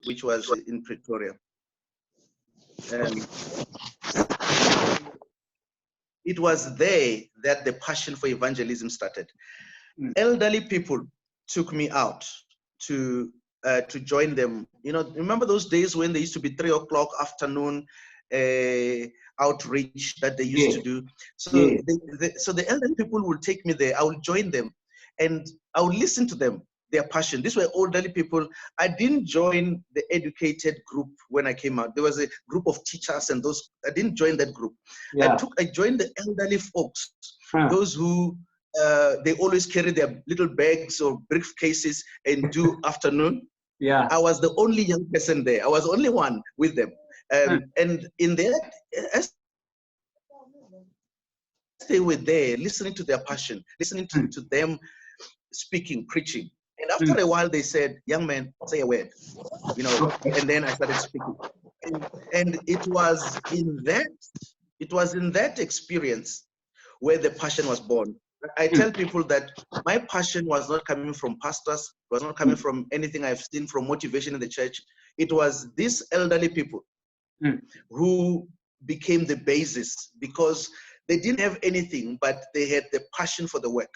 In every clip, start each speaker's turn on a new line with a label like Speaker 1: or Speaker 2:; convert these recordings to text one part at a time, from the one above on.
Speaker 1: which was in Pretoria. It was there that the passion for evangelism started. Elderly people took me out to join them. You know, remember those days when there used to be 3 o'clock afternoon outreach that they used to do? So, so the elderly people will take me there. I will join them, and I will listen to them, their passion. These were elderly people. I didn't join the educated group when I came out. There was a group of teachers, and those I didn't join that group. I joined the elderly folks, those who they always carry their little bags or briefcases and do afternoon. I was the only young person there. I was the only one with them. And in that, as they were there, listening to their passion, listening to them speaking, preaching. And after a while, they said, "Young man, say a word," you know. And then I started speaking. And it was in that experience where the passion was born. I tell people that my passion was not coming from pastors, was not coming from anything I've seen from motivation in the church. It was these elderly people who became the basis, because they didn't have anything, but they had the passion for the work.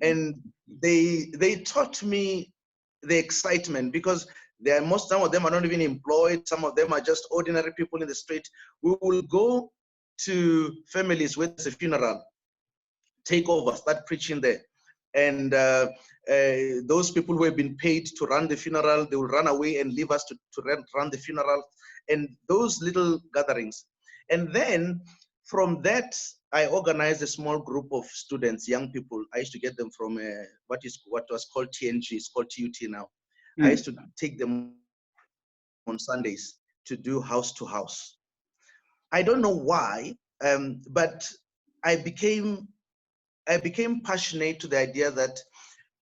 Speaker 1: And they taught me the excitement, because some of them are not even employed. Some of them are just ordinary people in the street. We will go to families where there's a funeral, take over, start preaching there. And those people who have been paid to run the funeral, they will run away and leave us to run the funeral, and those little gatherings. And then from that, I organized a small group of students, young people. I used to get them from what was called TNG, it's called TUT now. I used to take them on Sundays to do house to house. I don't know why, but I became passionate to the idea that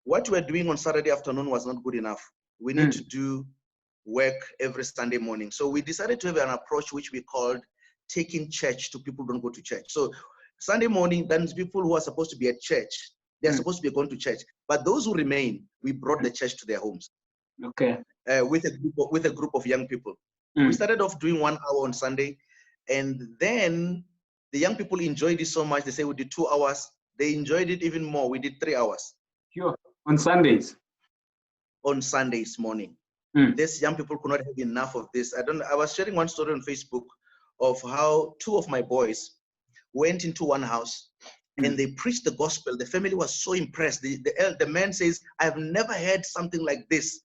Speaker 1: what we're doing on Saturday afternoon was not good enough. We need to do work every Sunday morning. So we decided to have an approach which we called taking church to people who don't go to church. So Sunday morning, that means people who are supposed to be at church, they're supposed to be going to church. But those who remain, we brought the church to their homes. Okay. With a group of young people. We started off doing 1 hour on Sunday, and then the young people enjoyed it so much. They say we did 2 hours. They enjoyed it even more. We did 3 hours. Sure. On Sundays? On Sundays morning. These young people could not have enough of this. I was sharing one story on Facebook of how 2 of my boys went into one house and they preached the gospel. The family was so impressed. The man says, "I've never heard something like this."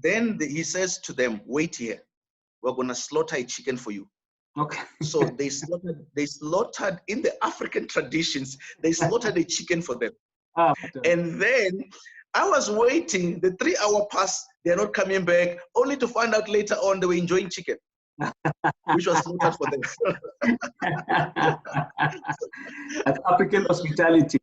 Speaker 1: Then he says to them, "Wait here. We're going to slaughter a chicken for you." Okay. So they slaughtered in the African traditions, they slaughtered a chicken for them. And then I was waiting, the 3 hour pass, they're not coming back, only to find out later on they were enjoying chicken, which was slaughtered for them. That's African hospitality.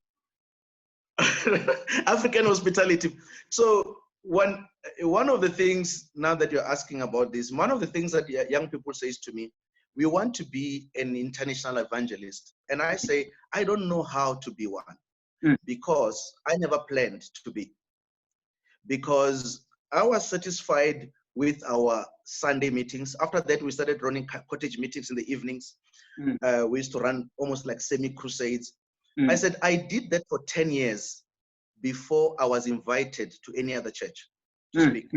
Speaker 1: African hospitality. So one of the things, now that you're asking about this, one of the things that young people says to me, "We want to be an international evangelist." And I say, I don't know how to be one, because I never planned to be. Because I was satisfied with our Sunday meetings. After that, we started running cottage meetings in the evenings. We used to run almost like semi-crusades. I said, I did that for 10 years before I was invited to any other church to speak.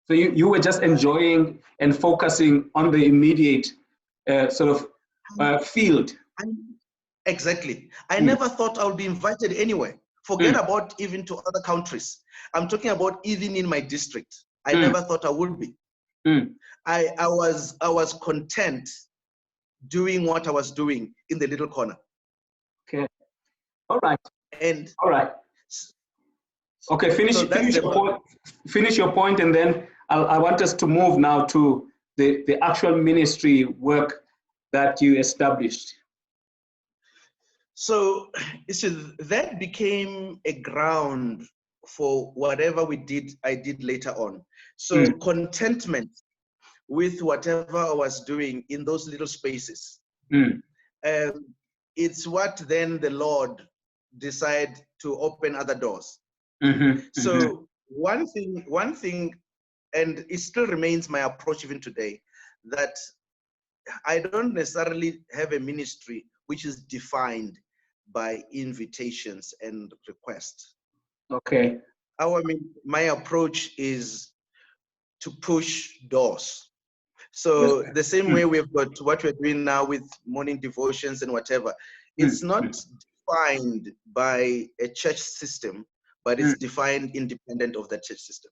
Speaker 1: So you were just enjoying and focusing on the immediate field. Exactly. I never thought I would be invited anywhere. Forget about even to other countries. I'm talking about even in my district. I never thought I would be. I was content doing what I was doing in the little corner. Okay. All right. And all right. Okay, finish your point, and then I want us to move now to the actual ministry work that you established. So that became a ground for whatever I did later on. So contentment with whatever I was doing in those little spaces. It's what then the Lord decided to open other doors. So one thing, and it still remains my approach even today, that I don't necessarily have a ministry which is defined by invitations and requests.
Speaker 2: Okay.
Speaker 1: My approach is to push doors. So the same way we've got what we're doing now with morning devotions and whatever, it's not defined by a church system, but it's defined independent of that church system.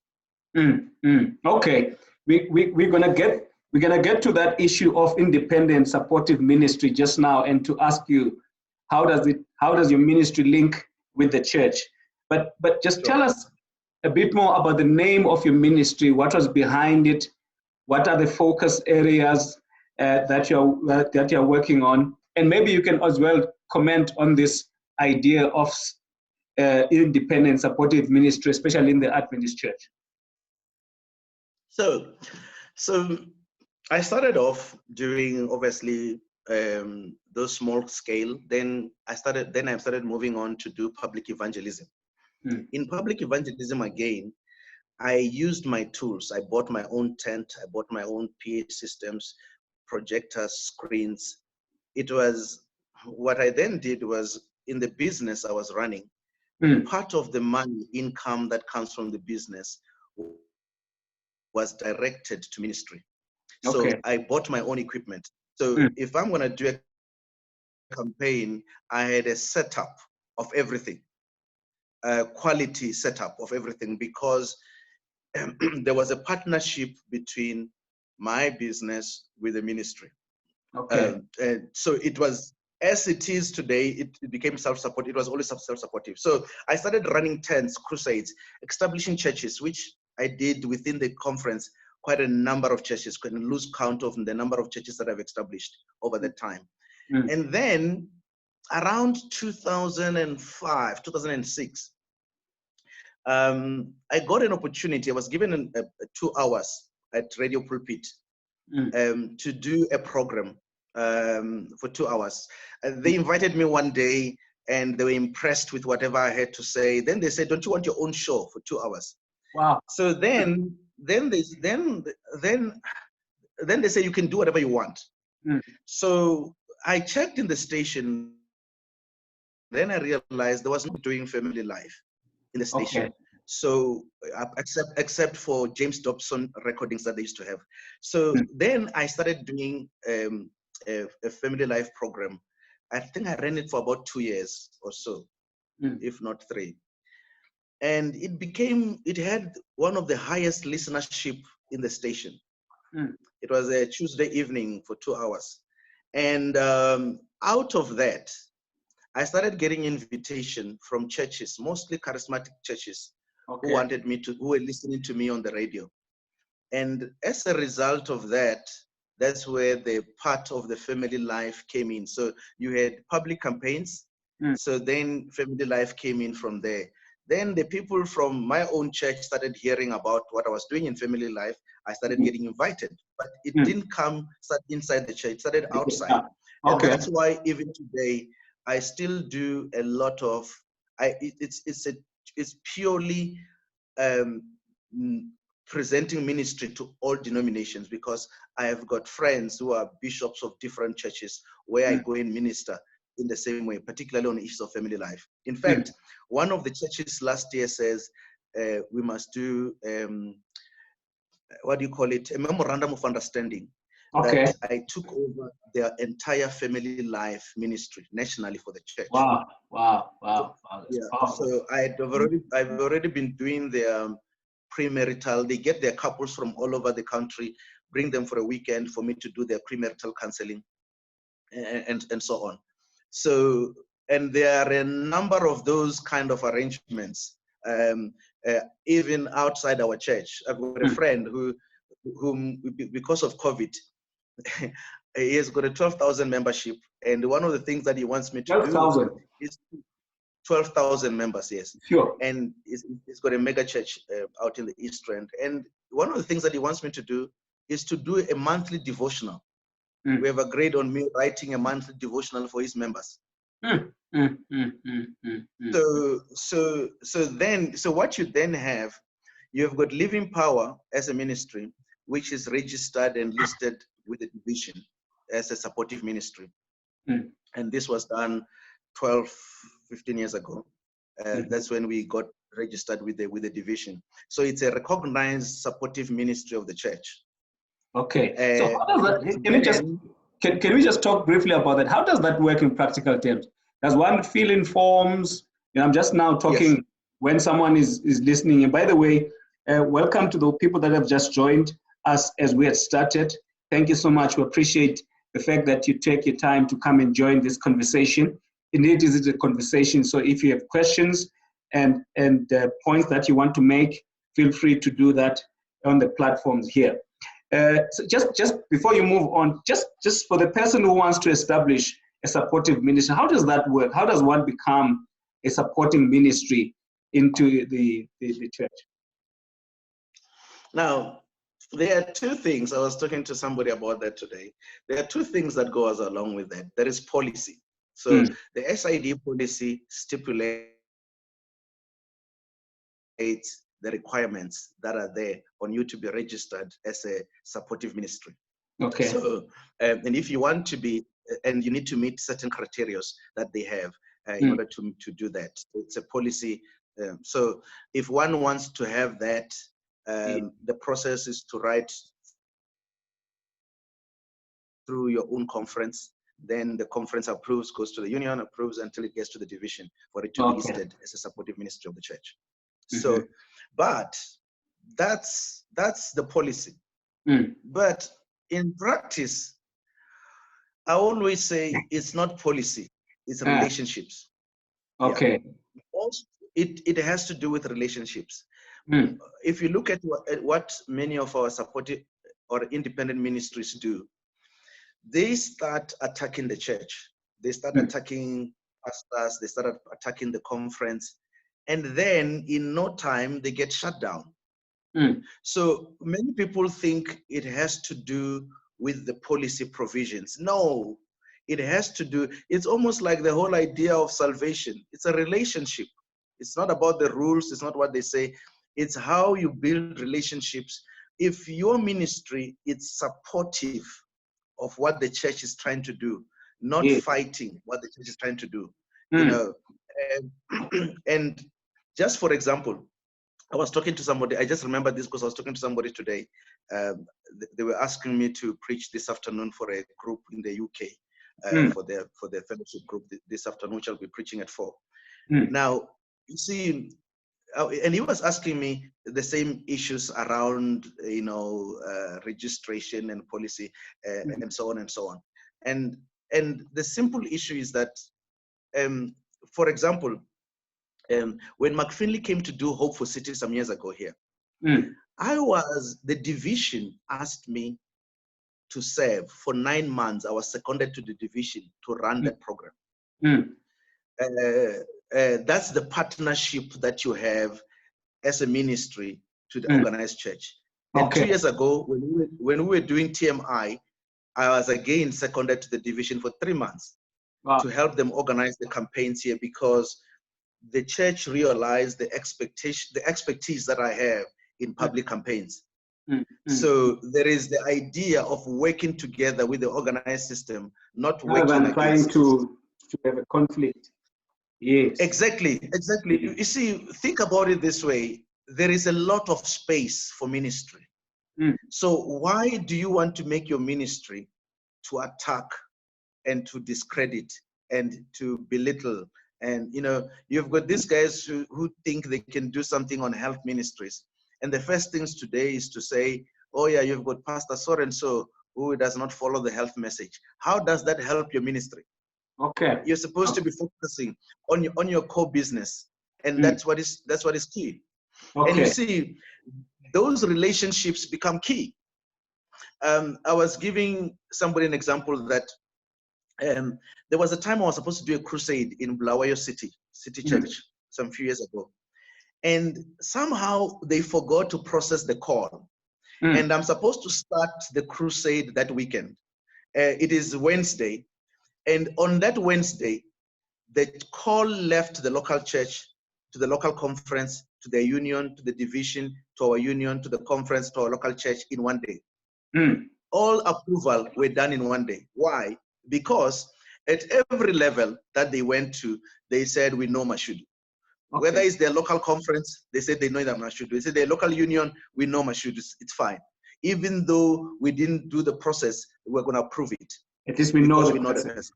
Speaker 2: Okay, we're gonna get to that issue of independent supportive ministry just now, and to ask you, how does your ministry link with the church? But just tell us a bit more about the name of your ministry. What was behind it? What are the focus areas that you're working on? And maybe you can as well comment on this idea of independent supportive ministry, especially in the Adventist Church.
Speaker 1: So I started off doing obviously those small scale. Then I started moving on to do public evangelism. In public evangelism again, I used my tools. I bought my own tent. I bought my own PA systems, projectors, screens. It was what I then did was, in the business I was running, part of the money income that comes from the business was directed to ministry. So I bought my own equipment. So if I'm going to do a campaign, I had a setup of everything, a quality setup of everything, because there was a partnership between my business with the ministry. So it was, as it is today, it became self-support. It was always self-supportive. So I started running tents, crusades, establishing churches, which I did within the conference, quite a number of churches, couldn't lose count of the number of churches that I've established over the time. And then around 2005, 2006, I got an opportunity. I was given 2 hours at Radio Pulpit to do a program for 2 hours. They invited me one day and they were impressed with whatever I had to say. Then they said, "Don't you want your own show for 2 hours?"
Speaker 2: Wow.
Speaker 1: So then they say you can do whatever you want. So I checked in the station. Then I realized there was no doing family life in the station. So except for James Dobson recordings that they used to have. So then I started doing a family life program. I think I ran it for about 2 years or so, if not 3. And it had one of the highest listenership in the station. It was a Tuesday evening for 2 hours. And out of that, I started getting invitation from churches, mostly charismatic churches, who wanted me to, who were listening to me on the radio. And as a result of that, that's where the part of the family life came in. So you had public campaigns. So then family life came in from there. Then the people from my own church started hearing about what I was doing in family life. I started getting invited, but it didn't come inside the church, it started outside. And that's why even today, I still do a lot of, it's purely presenting ministry to all denominations, because I have got friends who are bishops of different churches where I go and minister in the same way, particularly on issues of family life. In fact, one of the churches last year says we must do, what do you call it, a memorandum of understanding. That I took over their entire family life ministry nationally for the church.
Speaker 2: Wow.
Speaker 1: Yeah. So I've already been doing their premarital. They get their couples from all over the country, bring them for a weekend for me to do their premarital counseling, and so on. So, and there are a number of those kind of arrangements, even outside our church. I've got a friend whom, because of COVID, he has got a 12,000 membership, and one of the things that he wants me to
Speaker 2: 12,000
Speaker 1: is 12,000 members, yes.
Speaker 2: Sure.
Speaker 1: And he's got a mega church out in the East End. And one of the things that he wants me to do is to do a monthly devotional. We have agreed on me writing a monthly devotional for his members. So what you then have, you've got Living Power as a ministry, which is registered and listed with the division as a supportive ministry. And this was done 12, 15 years ago. That's when we got registered with the division. So it's a recognized supportive ministry of the church.
Speaker 2: Okay. So how does that, can we just talk briefly about that? How does that work in practical terms? Does one fill in forms? And I'm just now talking yes. When someone is listening. And by the way, welcome to the people that have just joined us as we had started. Thank you so much. We appreciate the fact that you take your time to come and join this conversation. Indeed, it is a conversation. So if you have questions and points that you want to make, feel free to do that on the platforms here. So just before you move on, just for the person who wants to establish a supportive ministry, how does that work? How does one become a supporting ministry into the church?
Speaker 1: Now, there are two things. I was talking to somebody about that today. There are two things that goes along with that. There is policy. So the SID policy stipulates the requirements that are there on you to be registered as a supportive ministry.
Speaker 2: Okay.
Speaker 1: So, and if you want to be, and you need to meet certain criteria that they have in order to do that. It's a policy. So if one wants to have that, the process is to write through your own conference. Then the conference approves, goes to the union, approves until it gets to the division for it to be listed as a supportive ministry of the church. So, but that's the policy. But in practice, I always say it's not policy, it's relationships.
Speaker 2: Okay.
Speaker 1: Yeah. Also, it has to do with relationships. If you look at what many of our supportive or independent ministries do, they start attacking the church. They start attacking pastors. They start attacking the conference. And then in no time, they get shut down. So many people think it has to do with the policy provisions. No, it has to do, it's almost like the whole idea of salvation. It's a relationship. It's not about the rules. It's not what they say. It's how you build relationships. If your ministry is supportive of what the church is trying to do, not fighting what the church is trying to do, you know. And just for example, I was talking to somebody, I just remember this because I was talking to somebody today. They were asking me to preach this afternoon for a group in the UK, for their fellowship group this afternoon, which I'll be preaching at 4. Now, you see, and he was asking me the same issues around, you know, registration and policy and so on and so on. And the simple issue is that, for example, when McFinley came to do Hope for Cities some years ago here, the division asked me to serve for 9 months. I was seconded to the division to run that program. That's the partnership that you have as a ministry to the organized church. And 2 years ago, when we were doing TMI, I was again seconded to the division for 3 months to help them organize the campaigns here, because the church realized the expertise that I have in public campaigns. So there is the idea of working together with the organized system, not working against.
Speaker 2: Trying to have a conflict. Yes.
Speaker 1: Exactly. You see, think about it this way. There is a lot of space for ministry. So why do you want to make your ministry to attack and to discredit and to belittle? And, you know, you've got these guys who think they can do something on health ministries. And the first things today is to say, oh yeah, you've got Pastor so-and-so who does not follow the health message. How does that help your ministry?
Speaker 2: Okay.
Speaker 1: You're supposed to be focusing on your core business. And that's what is key. Okay. And you see, those relationships become key. I was giving somebody an example that there was a time I was supposed to do a crusade in Bulawayo City Church some few years ago. And somehow they forgot to process the call. And I'm supposed to start the crusade that weekend. It is Wednesday. And on that Wednesday, the call left the local church to the local conference to their union, to the division, to our union, to the conference, to our local church in one day. All approval were done in one day. Why? Because at every level that they went to, they said, we know Mashudu. Okay. Whether it's their local conference, they said they know that Mashudu. They said their local union, we know Mashudu, it's fine. Even though we didn't do the process, we're going to approve it.
Speaker 2: At least we know the
Speaker 1: person.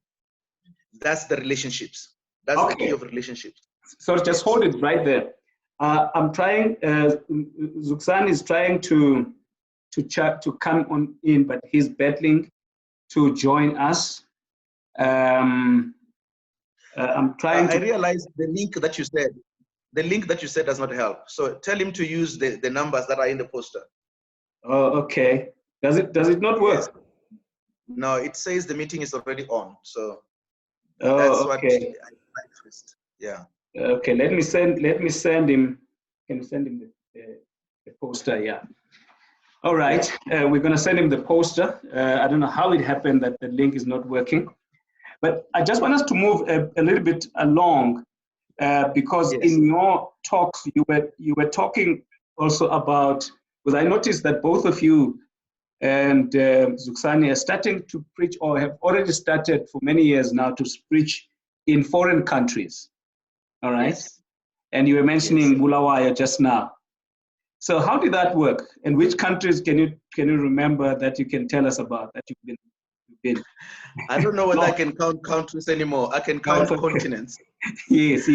Speaker 1: That's the relationships. That's the key of relationships.
Speaker 2: So just hold it right there. I'm trying, Zukisani is trying to come on in, but he's battling to join us. I'm trying
Speaker 1: I realized the link that you said does not help. So tell him to use the numbers that are in the poster.
Speaker 2: Oh, okay. Does it not work? Yes.
Speaker 1: No, it says the meeting is already on. So
Speaker 2: that's okay.
Speaker 1: What I first. Yeah.
Speaker 2: Okay, let me send him. Can you send him the poster? Yeah. All right, we're going to send him the poster. I don't know how it happened that the link is not working, but I just want us to move a little bit along because in your talks you were talking also about, because I noticed that both of you and Zukisani are starting to preach, or have already started for many years now to preach in foreign countries. All right, yes. And you were mentioning Bulawayo just now. So how did that work? And which countries can you remember that you can tell us about that you've been?
Speaker 1: I don't know whether I can count countries anymore. I can count continents.
Speaker 2: Yes.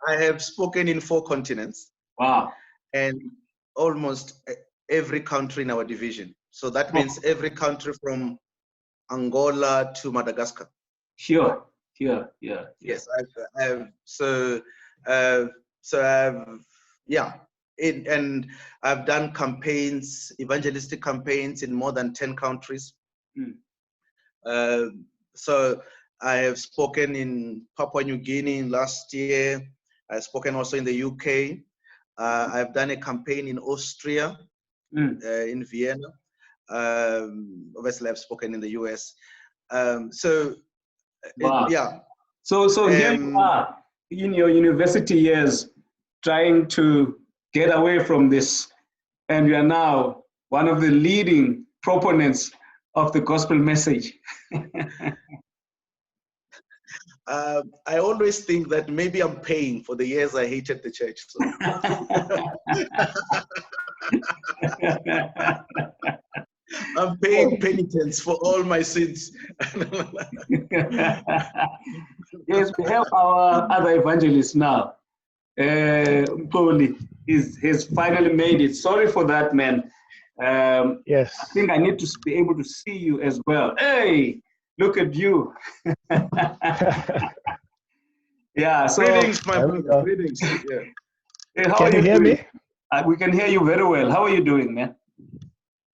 Speaker 1: I have spoken in 4 continents.
Speaker 2: Wow.
Speaker 1: And almost every country in our division. So that means every country from Angola to Madagascar.
Speaker 2: Sure. Yeah.
Speaker 1: Yes, and I've done campaigns, evangelistic campaigns in more than 10 countries. So I have spoken in Papua New Guinea last year. I've spoken also in the UK. I've done a campaign in Austria, in Vienna. Obviously, I've spoken in the US.
Speaker 2: Wow. So here you are in your university years trying to get away from this, and you are now one of the leading proponents of the gospel message.
Speaker 1: I always think that maybe I'm paying for the years I hated the church. So. I'm paying penitence for all my sins.
Speaker 2: Yes, we have our other evangelist now. Mjoli has finally made it. Sorry for that, man.
Speaker 3: Yes.
Speaker 2: I think I need to be able to see you as well. Hey, look at you. Yeah. So
Speaker 1: greetings, my brother. Greetings. Yeah.
Speaker 2: Hey, how
Speaker 3: can
Speaker 2: are
Speaker 3: you hear
Speaker 2: doing?
Speaker 3: Me?
Speaker 2: We can hear you very well. How are you doing, man?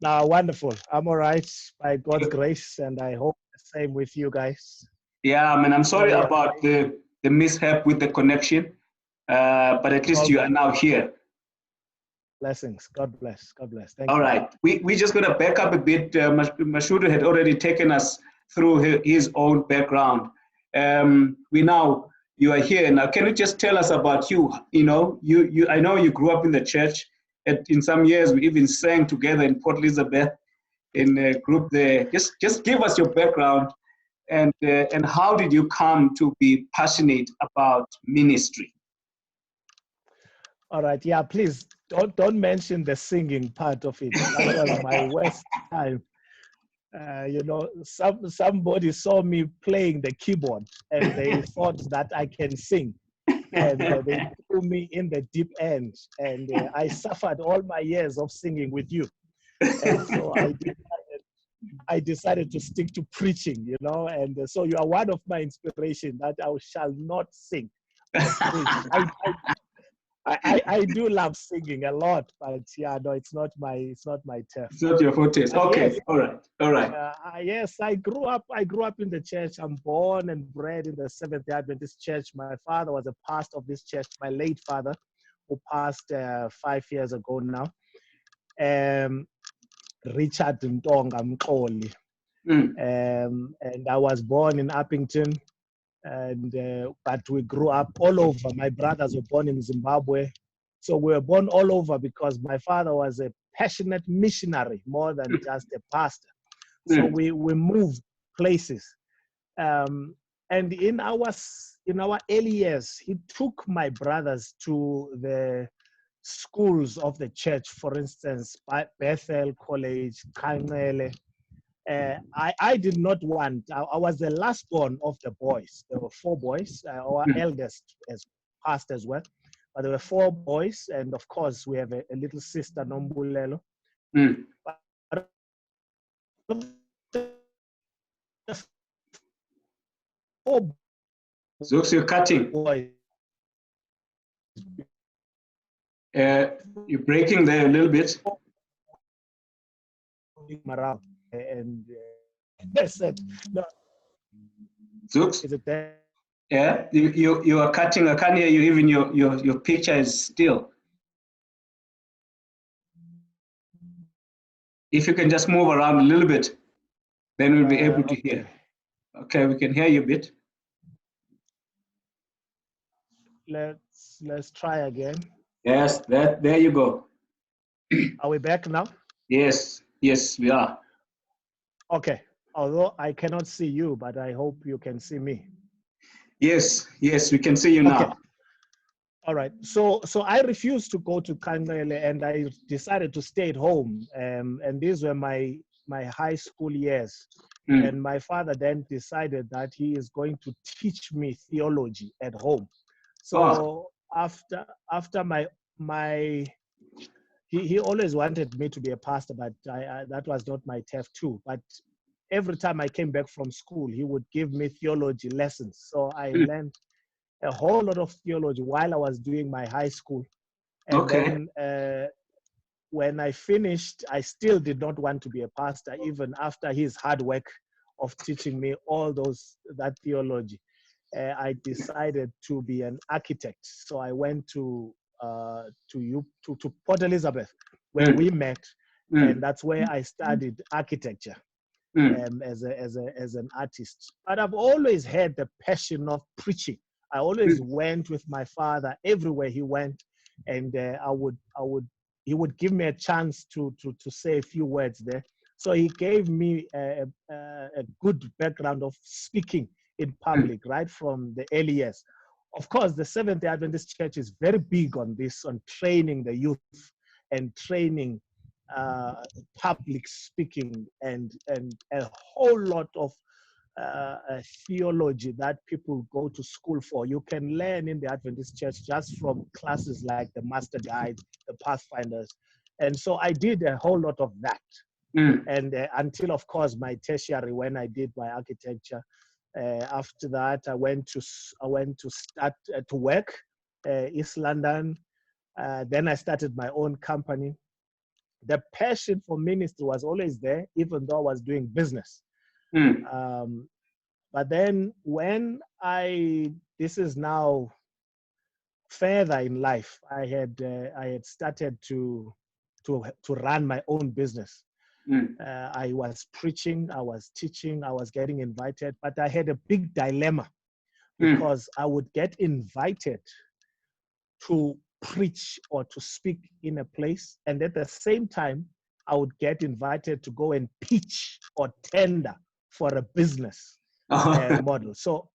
Speaker 3: Wonderful. I'm all right by God's grace, and I hope the same with you guys.
Speaker 2: Yeah, man. I'm sorry about the mishap with the connection, but at least you are now here.
Speaker 3: Blessings. God bless. God bless. Thank
Speaker 2: you. All right. We're just going to back up a bit. Mashudu had already taken us through his own background. You are here now. Can you just tell us about you? I know you grew up in the church. In some years, we even sang together in Port Elizabeth in a group there. Just give us your background and how did you come to be passionate about ministry?
Speaker 3: All right. Yeah, please don't mention the singing part of it. That was my worst time. Somebody saw me playing the keyboard and they thought that I can sing. And they threw me in the deep end. And I suffered all my years of singing with you. And so I decided to stick to preaching, and so you are one of my inspiration that I shall not sing. I do love singing a lot, but yeah, no, it's not my turf.
Speaker 2: It's not your forte. Okay, yes, all right.
Speaker 3: Yes, I grew up in the church. I'm born and bred in the Seventh-day Adventist Church. My father was a pastor of this church. My late father, who passed 5 years ago now, Richard Ntonga Mjoli. And I was born in Uppington. And but we grew up all over. My brothers were born in Zimbabwe. So we were born all over because my father was a passionate missionary more than just a pastor. So we moved places. And in our early years, he took my brothers to the schools of the church, for instance, Bethel College, Kangele. I did not want, I was the last born of the boys. There were 4 boys, our eldest as passed as well, but there were 4 boys, and of course we have a little sister, Nombulelo. But
Speaker 2: Zooks, you're cutting.
Speaker 3: Boys.
Speaker 2: You're breaking there a little bit.
Speaker 3: Around and they said, no.
Speaker 2: Zooks?
Speaker 3: Is it there?
Speaker 2: Yeah, you are cutting. I can't hear you. Even your picture is still. If you can just move around a little bit, then we'll be able to hear. Okay, we can hear you a bit.
Speaker 3: Let's try again.
Speaker 2: Yes, there you go.
Speaker 3: Are we back now?
Speaker 2: Yes, we are.
Speaker 3: Okay. Although I cannot see you, but I hope you can see me.
Speaker 2: Yes, we can see you now.
Speaker 3: Okay. All right. So I refused to go to Kangele, and I decided to stay at home. And these were my high school years. And my father then decided that he is going to teach me theology at home. So after he always wanted me to be a pastor, but that was not my turf too. But every time I came back from school, he would give me theology lessons. So I learned a whole lot of theology while I was doing my high school. And then when I finished, I still did not want to be a pastor, even after his hard work of teaching me all that theology. I decided to be an architect. So I went to Port Elizabeth, where we met, and that's where I studied architecture as an artist. But I've always had the passion of preaching. I always went with my father everywhere he went, and he would give me a chance to say a few words there. So he gave me a good background of speaking in public right from the early years. Of course, the Seventh-day Adventist Church is very big on this, on training the youth and training public speaking and a whole lot of theology that people go to school for. You can learn in the Adventist Church just from classes like the Master Guide, the Pathfinders. And so I did a whole lot of that. And until, of course, my tertiary, when I did my architecture. After that, I went to start to work, East London. Then I started my own company. The passion for ministry was always there, even though I was doing business. But then when this is now further in life, I had started to run my own business. I was preaching, I was teaching, I was getting invited, but I had a big dilemma because I would get invited to preach or to speak in a place, and at the same time, I would get invited to go and pitch or tender for a business model. So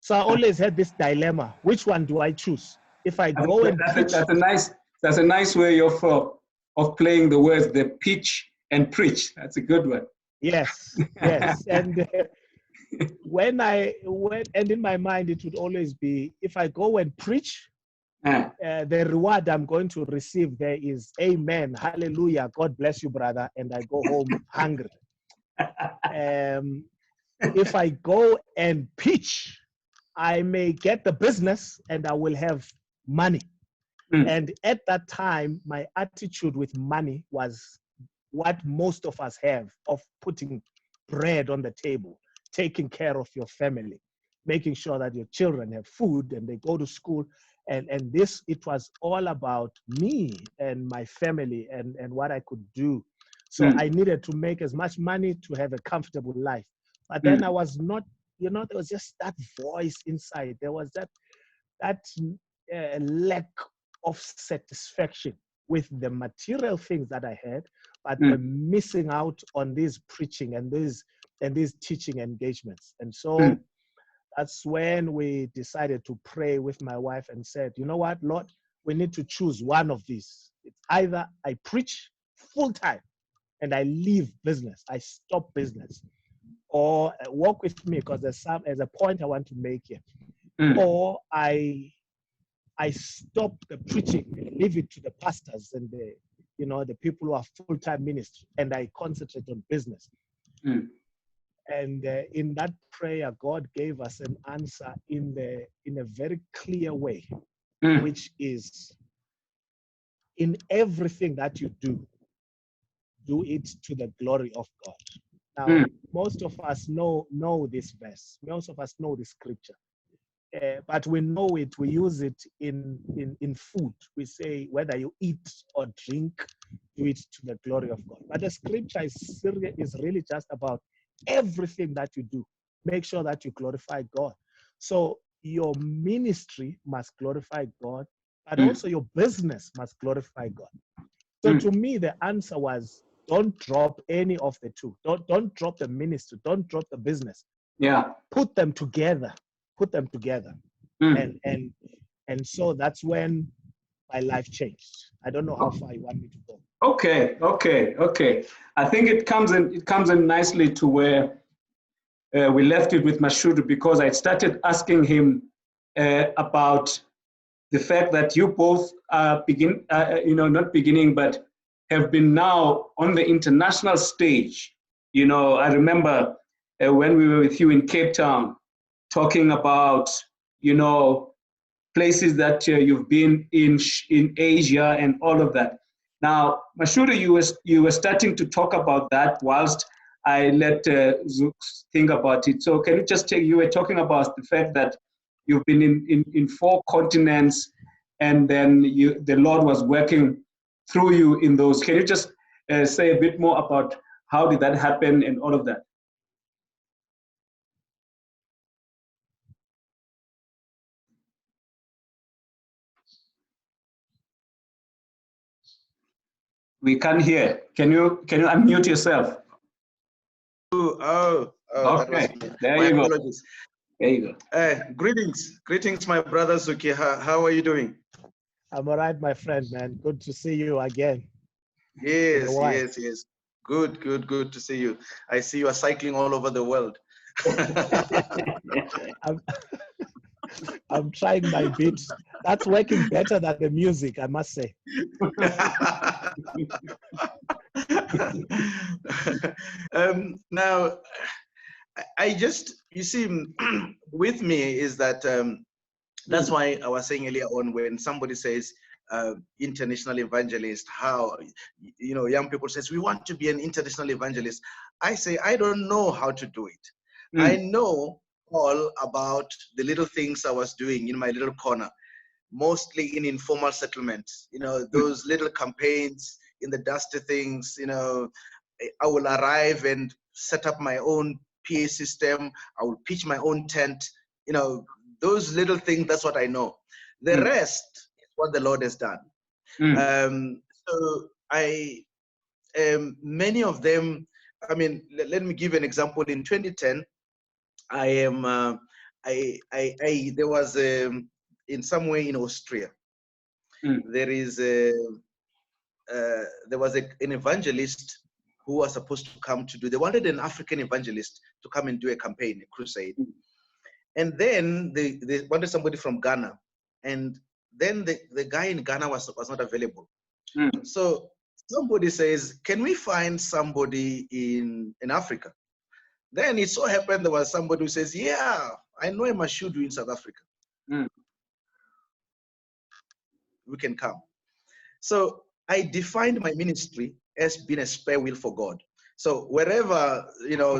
Speaker 3: I always had this dilemma: which one do I choose? If I go and preach,
Speaker 2: that's a nice way of playing the words, the pitch and preach. That's a good one.
Speaker 3: Yes. And and in my mind, it would always be, if I go and preach, the reward I'm going to receive there is amen, hallelujah, God bless you, brother, and I go home hungry. If I go and pitch, I may get the business and I will have money. And at that time, my attitude with money was what most of us have, of putting bread on the table, taking care of your family, making sure that your children have food and they go to school. And this, it was all about me and my family and what I could do. So I needed to make as much money to have a comfortable life. But then I was not, there was just that voice inside. There was that lack of satisfaction with the material things that I had, but were missing out on these preaching and these teaching engagements. And so that's when we decided to pray with my wife and said, you know what, Lord, we need to choose one of these. It's either I preach full time and I leave business, I stop business, or walk with me, because there's a point I want to make here, or I stop the preaching and leave it to the pastors and the people who are full-time ministry, and I concentrate on business. And in that prayer, God gave us an answer in a very clear way, which is, in everything that you do it to the glory of God. Now, most of us know this verse. Most of us know this scripture. But we know it, we use it in food. We say, whether you eat or drink, do it to the glory of God. But the scripture is really just about everything that you do. Make sure that you glorify God. So your ministry must glorify God, but also your business must glorify God. So to me, the answer was, don't drop any of the two. Don't drop the ministry. Don't drop the business.
Speaker 2: Yeah.
Speaker 3: Put them together. Put them together. And so that's when my life changed. I don't know how far you want me to go.
Speaker 2: Okay. I think it comes in nicely to where we left it with Mashudu, because I started asking him about the fact that you both not beginning, but have been now on the international stage. I remember when we were with you in Cape Town, talking about, places that you've been in Asia and all of that. Now, Mashudu, you were starting to talk about that whilst I let Zook think about it. So can you just you were talking about the fact that you've been in 4 continents, and then the Lord was working through you in those. Can you just say a bit more about how did that happen and all of that? We can't hear. Can you unmute yourself?
Speaker 1: Oh,
Speaker 2: okay. There
Speaker 1: my
Speaker 2: you
Speaker 1: apologies.
Speaker 2: Go. There you go.
Speaker 1: Greetings, my brother Zuki. How are you doing?
Speaker 3: I'm all right, my friend, man. Good to see you again.
Speaker 1: Yes. Good to see you. I see you are cycling all over the world.
Speaker 3: I'm trying my bit. That's working better than the music, I must say.
Speaker 1: Now, you see, with me is that that's why I was saying earlier on, when somebody says international evangelist, how, young people says, we want to be an international evangelist. I say, I don't know how to do it. I know all about the little things I was doing in my little corner, mostly in informal settlements, those little campaigns in the dusty things. I will arrive and set up my own PA system. I will pitch my own tent, those little things. That's what I know. The rest is what the Lord has done. So many of them, let me give an example. In 2010, there was in some way in Austria, there was an evangelist who was supposed to come to do. They wanted an African evangelist to come and do a campaign, a crusade. And then they wanted somebody from Ghana. And then the guy in Ghana was not available. So somebody says, can we find somebody in Africa? Then it so happened there was somebody who says, yeah, I know a Mashudu in South Africa. We can come. So I defined my ministry as being a spare wheel for God. So wherever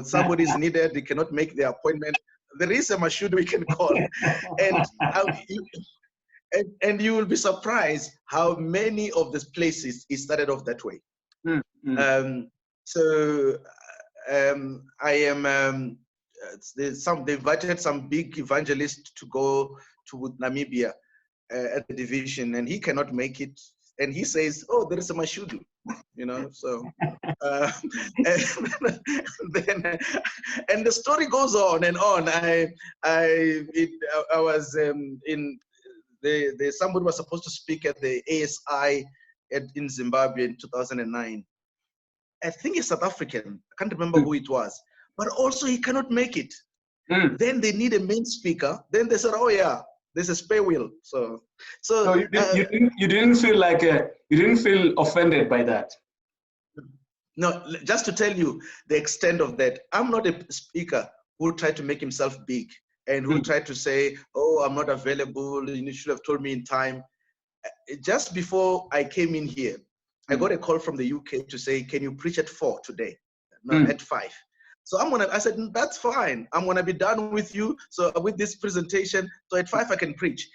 Speaker 1: somebody is needed, they cannot make the appointment, there is a Mashudu we can call. And you will be surprised how many of these places it started off that way. I am they invited some big evangelists to go to Namibia. at the division, and he cannot make it. And he says, "Oh, there is a Mashudu," you know. So, and then, and the story goes on and on. I was in somebody was supposed to speak at the ASI in Zimbabwe in 2009. I think he's South African. I can't remember who it was, but also he cannot make it. Then they need a main speaker. Then they said, "Oh yeah, there's a spare wheel." So
Speaker 2: you didn't feel like you didn't feel offended by that.
Speaker 1: No, just to tell you the extent of that, I'm not a speaker who will try to make himself big and who will try to say, "Oh, I'm not available. You should have told me in time." Just before I came in here, I got a call from the UK to say, "Can you preach at 4 today?" No, at 5. So I said, "That's fine. I'm gonna be done with you. So with this presentation, so at 5 I can preach."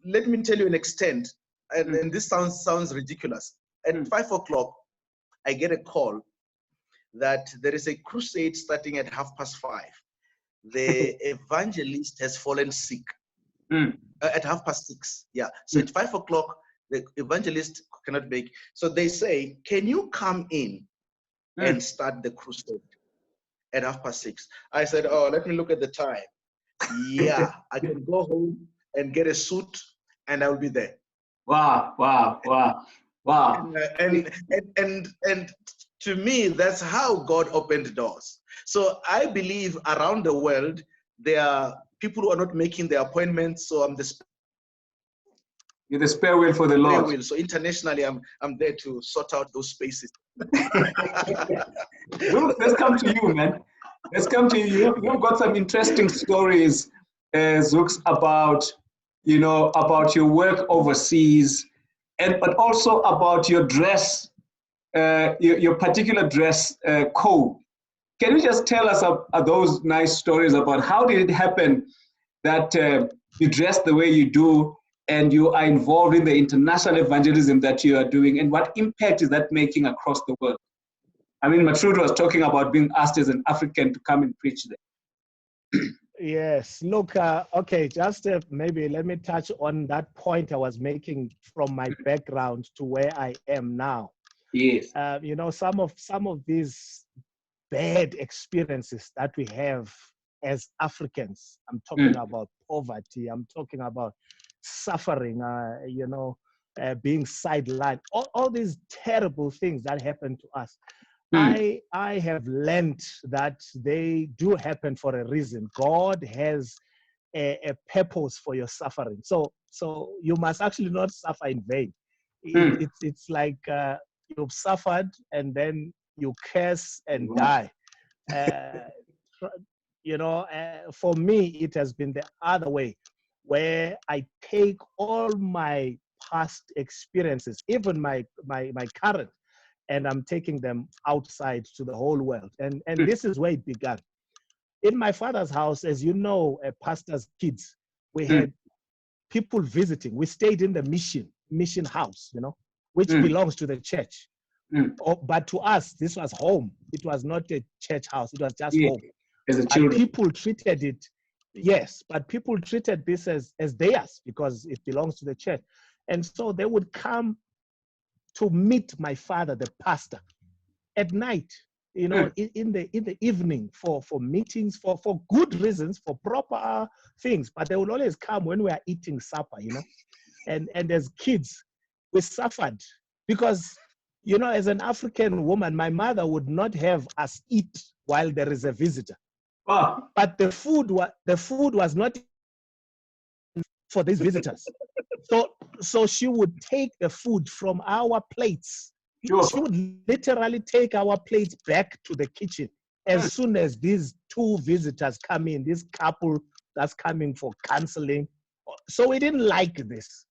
Speaker 1: Let me tell you an extent, and this sounds ridiculous. At 5 o'clock, I get a call that there is a crusade starting at 5:30. The evangelist has fallen sick at 6:30. Yeah. So at 5 o'clock, the evangelist cannot make. So they say, "Can you come in and start the crusade at 6:30?" I said, "Oh, let me look at the time. Yeah, I can go home and get a suit and I'll be there."
Speaker 2: Wow, wow, wow, wow.
Speaker 1: And to me, that's how God opened doors. So I believe around the world, there are people who are not making their appointments. So I'm
Speaker 2: You're the spare wheel for the Lord.
Speaker 1: wheel. So internationally, I'm there to sort out those spaces.
Speaker 2: Let's come to you, man. Let's come to you. You've got some interesting stories, Zooks, about your work overseas, but also about your dress, your particular dress code. Can you just tell us those nice stories about how did it happen that you dress the way you do and you are involved in the international evangelism that you are doing, and what impact is that making across the world? I mean, Mashudu was talking about being asked as an African to come and preach there.
Speaker 3: Yes, look, okay, just maybe let me touch on that point I was making from my background to where I am now.
Speaker 2: Yes.
Speaker 3: Some of these bad experiences that we have as Africans, I'm talking about poverty, I'm talking about suffering, being sidelined, all these terrible things that happen to us. I have learned that they do happen for a reason. God has a purpose for your suffering. So you must actually not suffer in vain. It's like you've suffered and then you curse and die. For me, it has been the other way, where I take all my past experiences, even my current, and I'm taking them outside to the whole world. And this is where it began. In my father's house, as you know, pastor's kids, we had people visiting. We stayed in the mission house, which belongs to the church. But to us, this was home. It was not a church house. It was just home. And people treated it, yes, but people treated this as theirs because it belongs to the church. And so they would come to meet my father, the pastor, at night, in the evening for meetings, for good reasons, for proper things. But they would always come when we are eating supper, And as kids, we suffered because, as an African woman, my mother would not have us eat while there is a visitor.
Speaker 2: Wow.
Speaker 3: But the food was not for these visitors. So she would take the food from our plates.
Speaker 2: Sure.
Speaker 3: She would literally take our plates back to the kitchen as soon as these two visitors come in, this couple that's coming for counseling. So we didn't like this,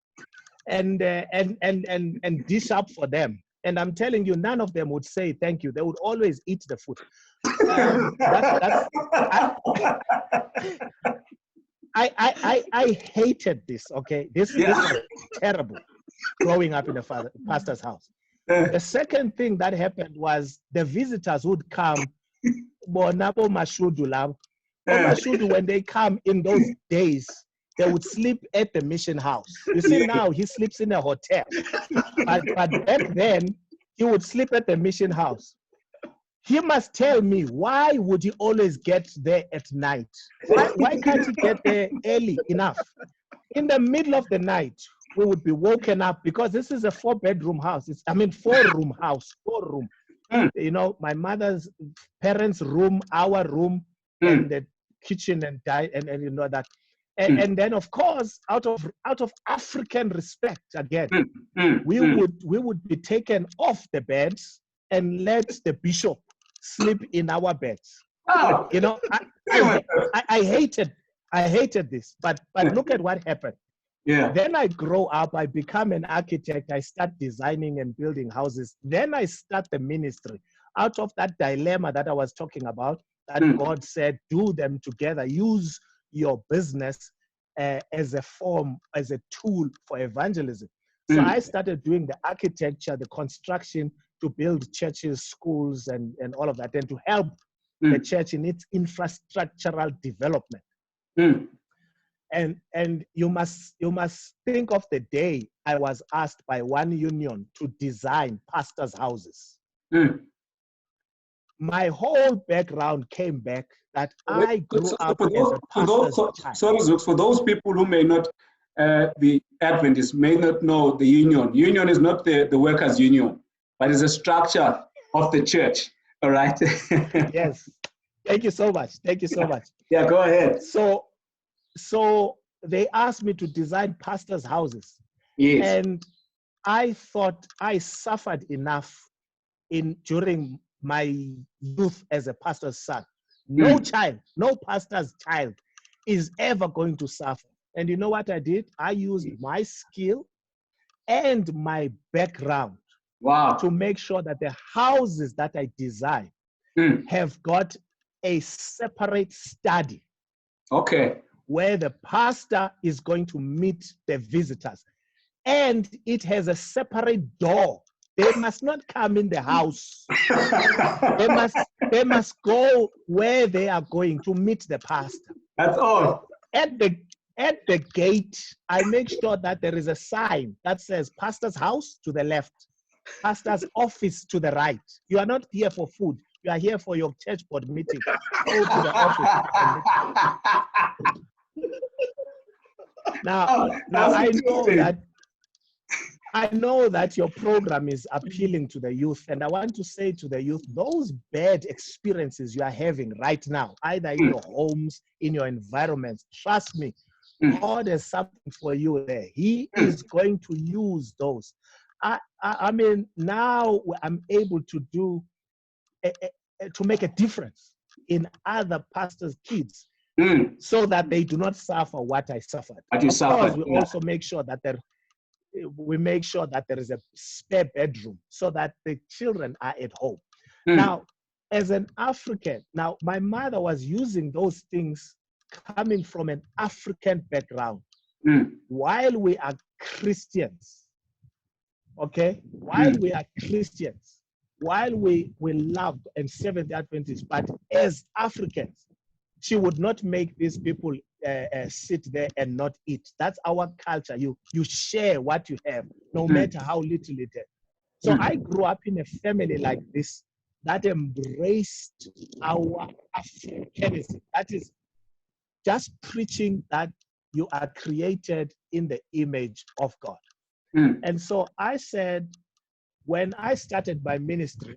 Speaker 3: and dish up for them. And I'm telling you, none of them would say thank you. They would always eat the food. I hated this, okay? This was terrible, growing up in the pastor's house. The second thing that happened was the visitors would come, Mashudu, when they come in those days, they would sleep at the mission house. You see, now he sleeps in a hotel. But back then, he would sleep at the mission house. He must tell me, why would he always get there at night? Why can't he get there early enough? In the middle of the night, we would be woken up because this is a 4-bedroom house. 4-room house, 4-room. You know, my mother's parents' room, our room, and the kitchen and you know that. And then, of course, out of African respect, again, we would be taken off the beds and let the bishop sleep in our beds.
Speaker 2: Oh.
Speaker 3: You know, I hated this, but look at what happened.
Speaker 2: Yeah.
Speaker 3: Then I grow up, I become an architect, I start designing and building houses. Then I start the ministry. Out of that dilemma that I was talking about, that God said, do them together, use your business as a form, as a tool for evangelism. So I started doing the architecture, the construction to build churches, schools, and all of that, and to help the church in its infrastructural development. And you must think of the day I was asked by one union to design pastors' houses. My whole background came back that I grew up as a pastor's child.
Speaker 2: Sorry, Zuk, for those people who may not, the Adventists may not know the union. Union is not the workers' union, but it's a structure of the church. All right.
Speaker 3: Yes. Thank you so much. Thank you so much.
Speaker 2: Yeah, go ahead.
Speaker 3: So they asked me to design pastors' houses.
Speaker 2: Yes.
Speaker 3: And I thought I suffered enough during my youth as a pastor's son. No child, no pastor's child is ever going to suffer. And you know what I did? I used my skill and my background to make sure that the houses that I design have got a separate study.
Speaker 2: Okay.
Speaker 3: Where the pastor is going to meet the visitors. And it has a separate door. They must not come in the house. They must go where they are going to meet the pastor.
Speaker 2: That's all.
Speaker 3: At the gate, I make sure that there is a sign that says pastor's house to the left, pastor's office to the right. You are not here for food. You are here for your church board meeting. Go to the office. Now I know that your program is appealing to the youth, and I want to say to the youth, those bad experiences you are having right now, either in your homes, in your environments, trust me, God has something for you there. He is going to use those. I mean, now I'm able to do to make a difference in other pastors' kids. So that they do not suffer what I suffered. Of course, we also make sure that there is a spare bedroom so that the children are at home. Now, as an African, my mother was using those things coming from an African background. While we are Christians, okay? While we are Christians, while we love and serve the Adventists, but as Africans, she would not make these people sit there and not eat. That's our culture. You share what you have, no matter how little it is. So I grew up in a family like this that embraced our Africanism. That is just preaching that you are created in the image of God. And so I said, when I started my ministry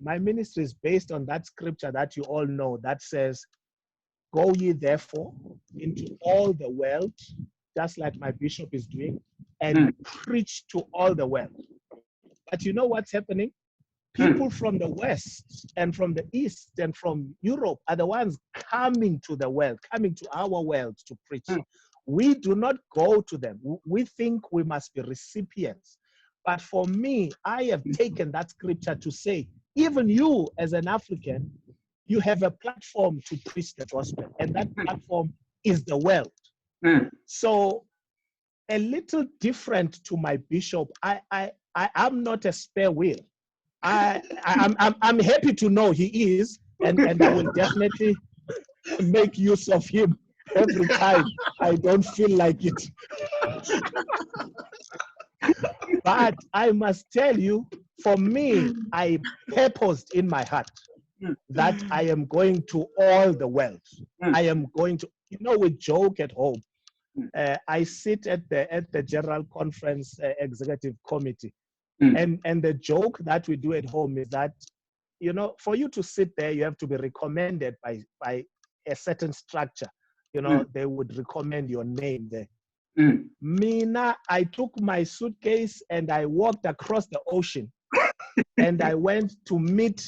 Speaker 3: is based on that scripture that you all know that says, go ye therefore into all the world, just like my bishop is doing, and preach to all the world. But you know what's happening? People from the West and from the East and from Europe are the ones coming to the world, coming to our world to preach. We do not go to them. We think we must be recipients. But for me, I have taken that scripture to say, even you as an African, you have a platform to preach the gospel, and that platform is the world. So a little different to my bishop, I'm not a spare wheel. I'm happy to know he is, and I will definitely make use of him every time I don't feel like it. But I must tell you, for me, I purposed in my heart that I am going to all the world. I am going to, we joke at home. I sit at the General Conference Executive Committee. And the joke that we do at home is that, for you to sit there, you have to be recommended by a certain structure. They would recommend your name there. Mina, I took my suitcase and I walked across the ocean and I went to meet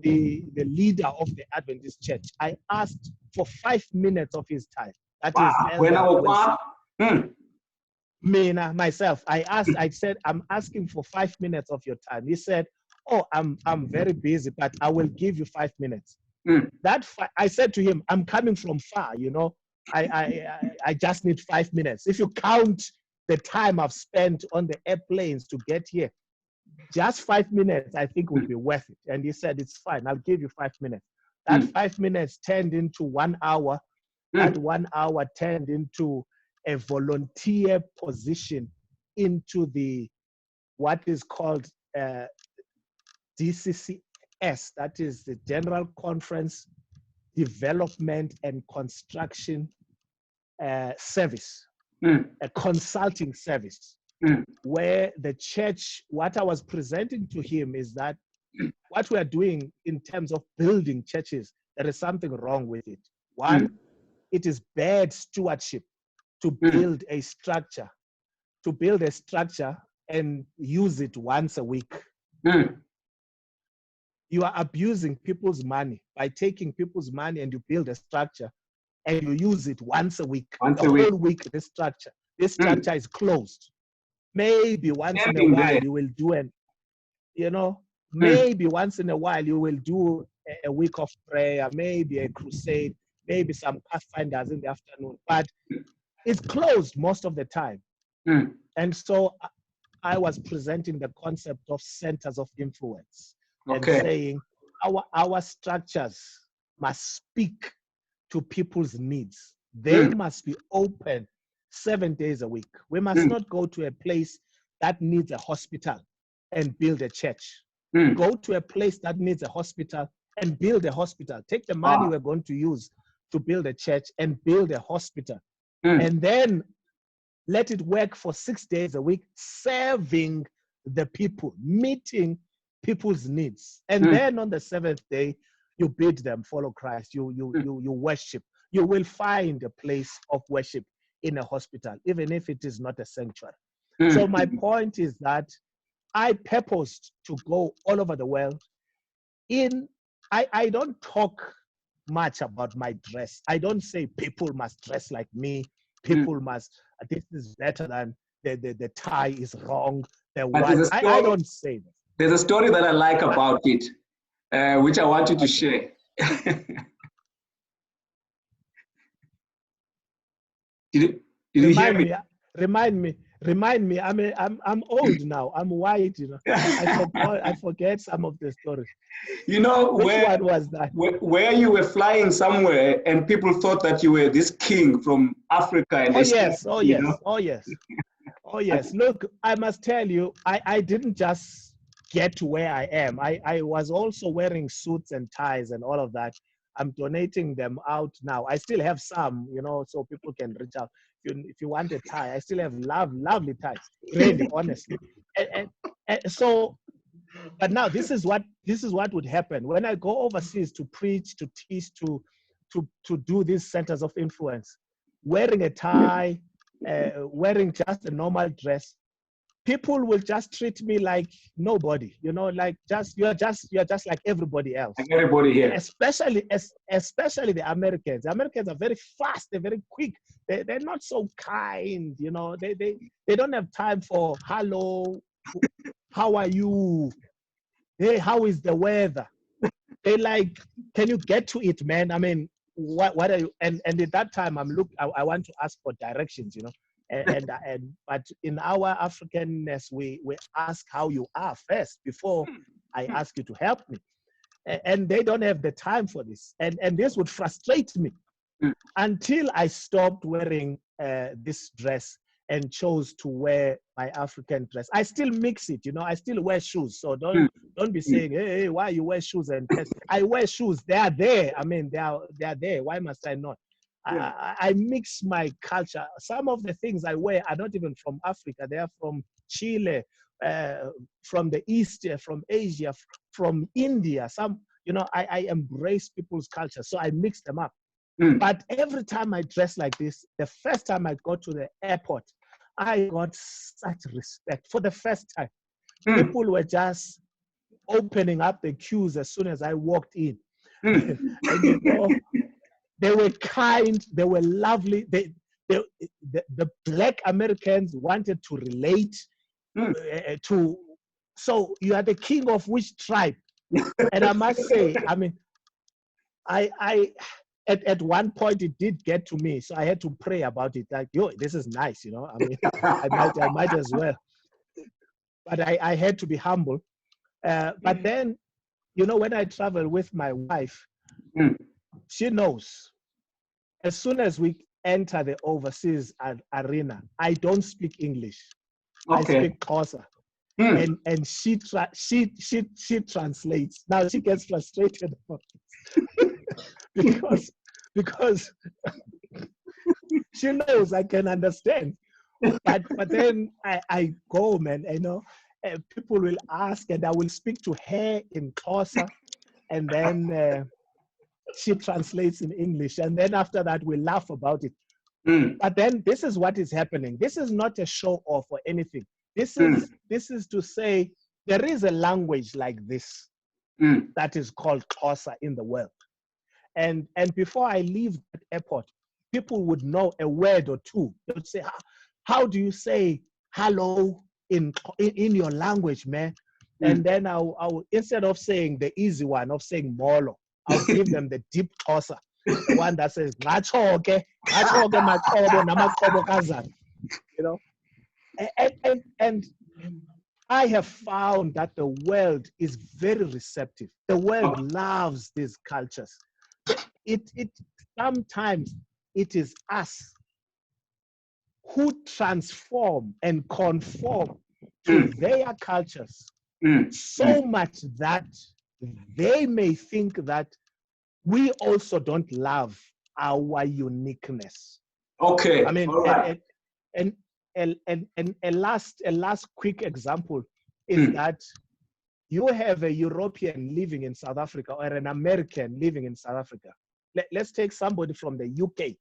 Speaker 3: the leader of the Adventist church. I asked for 5 minutes of his time. That is Mina, myself. I said, I'm asking for 5 minutes of your time. He said, oh, I'm very busy, but I will give you 5 minutes. I said to him, I'm coming from far, I just need 5 minutes. If you count the time I've spent on the airplanes to get here, just 5 minutes, I think would be worth it. And he said, it's fine, I'll give you 5 minutes. That 5 minutes turned into 1 hour. That 1 hour turned into a volunteer position into what is called DCCS, that is the General Conference Development and Construction Service, a consulting service, where the church, what I was presenting to him is that what we are doing in terms of building churches, there is something wrong with it. One, it is bad stewardship to build a structure, and use it once a week. You are abusing people's money by taking people's money and you build a structure and you use it once a week. Whole week, this structure is closed. Maybe once in a while you will do maybe once in a while you will do a week of prayer, maybe a crusade, maybe some pathfinders in the afternoon, but it's closed most of the time. And so I was presenting the concept of centers of influence and saying our structures must speak to people's needs. They must be open 7 days a week. We must not go to a place that needs a hospital and build a church. Go to a place that needs a hospital and build a hospital. Take the money we're going to use to build a church and build a hospital. And then let it work for 6 days a week, serving the people, meeting people's needs. And then on the 7th day, you bid them follow Christ. You worship. You will find a place of worship in a hospital, even if it is not a sanctuary. So my point is that I purposed to go all over the world. I don't talk much about my dress. I don't say people must dress like me. People must, this is better than the tie is wrong. I don't say that.
Speaker 2: There's a story that I like about it, which I want you to share. Did you hear me?
Speaker 3: Remind me. I'm old now. I'm white, I forget some of the stories.
Speaker 2: Which
Speaker 3: one was that?
Speaker 2: Where you were flying somewhere and people thought that you were this king from Africa. And
Speaker 3: Oh yes. Look, I must tell you, I didn't just get to where I am. I was also wearing suits and ties and all of that. I'm donating them out now. I still have some, so people can reach out. If you want a tie, I still have lovely ties, really, honestly. So, but now this is what would happen when I go overseas to preach, to teach, to do these centers of influence. Wearing a tie, wearing just a normal dress, people will just treat me like nobody. Like you're just like everybody else.
Speaker 2: Like everybody here.
Speaker 3: Especially the Americans. The Americans are very fast. They're very quick. They're not so kind. They don't have time for hello, how are you? Hey, how is the weather? They like, can you get to it, man? I mean, what are you? And at that time, I want to ask for directions, but in our Africanness, we ask how you are first before I ask you to help me. And they don't have the time for this. And this would frustrate me. until I stopped wearing this dress and chose to wear my African dress. I still mix it, you know. I still wear shoes. So don't be saying, hey, why you wear shoes and dress? I wear shoes. They are there. I mean, they are there. Why must I not? I mix my culture. Some of the things I wear are not even from Africa. They are from Chile, from the East, from Asia, from India. Some, you know, I embrace people's culture. So I mix them up. But every time I dress like this, the first time I go to the airport, I got such respect for the first time. People were just opening up the queues as soon as I walked in. And you know, they were kind, they were lovely. The Black Americans wanted to relate to, so you are the king of which tribe? And I must say, I mean, at one point it did get to me, so I had to pray about it. Like, yo, this is nice, you know. I mean, I might as well. But I had to be humble. But then, you know, when I travel with my wife, she knows. As soon as we enter the overseas arena, I don't speak English. I speak Xhosa. And she translates. Now she gets frustrated because she knows I can understand. But then I go, man, you know, people will ask and I will speak to her in Xhosa, and then she translates in English. And then after that, we laugh about it. But then this is what is happening. This is not a show off or anything. This is to say there is a language like this that is called Xhosa in the world. And before I leave that airport, people would know a word or two. They would say, how do you say hello in your language, man? And then I'll instead of saying the easy one of saying molo, I'll give them the deep Xhosa, the one that says you know. And I have found that the world is very receptive. The world loves these cultures. It sometimes it is us who transform and conform to their cultures so much that they may think that we also don't love our uniqueness.
Speaker 2: Okay.
Speaker 3: I mean,
Speaker 2: all right.
Speaker 3: and a last quick example is that you have a European living in South Africa or an American living in South Africa. Let's take somebody from the UK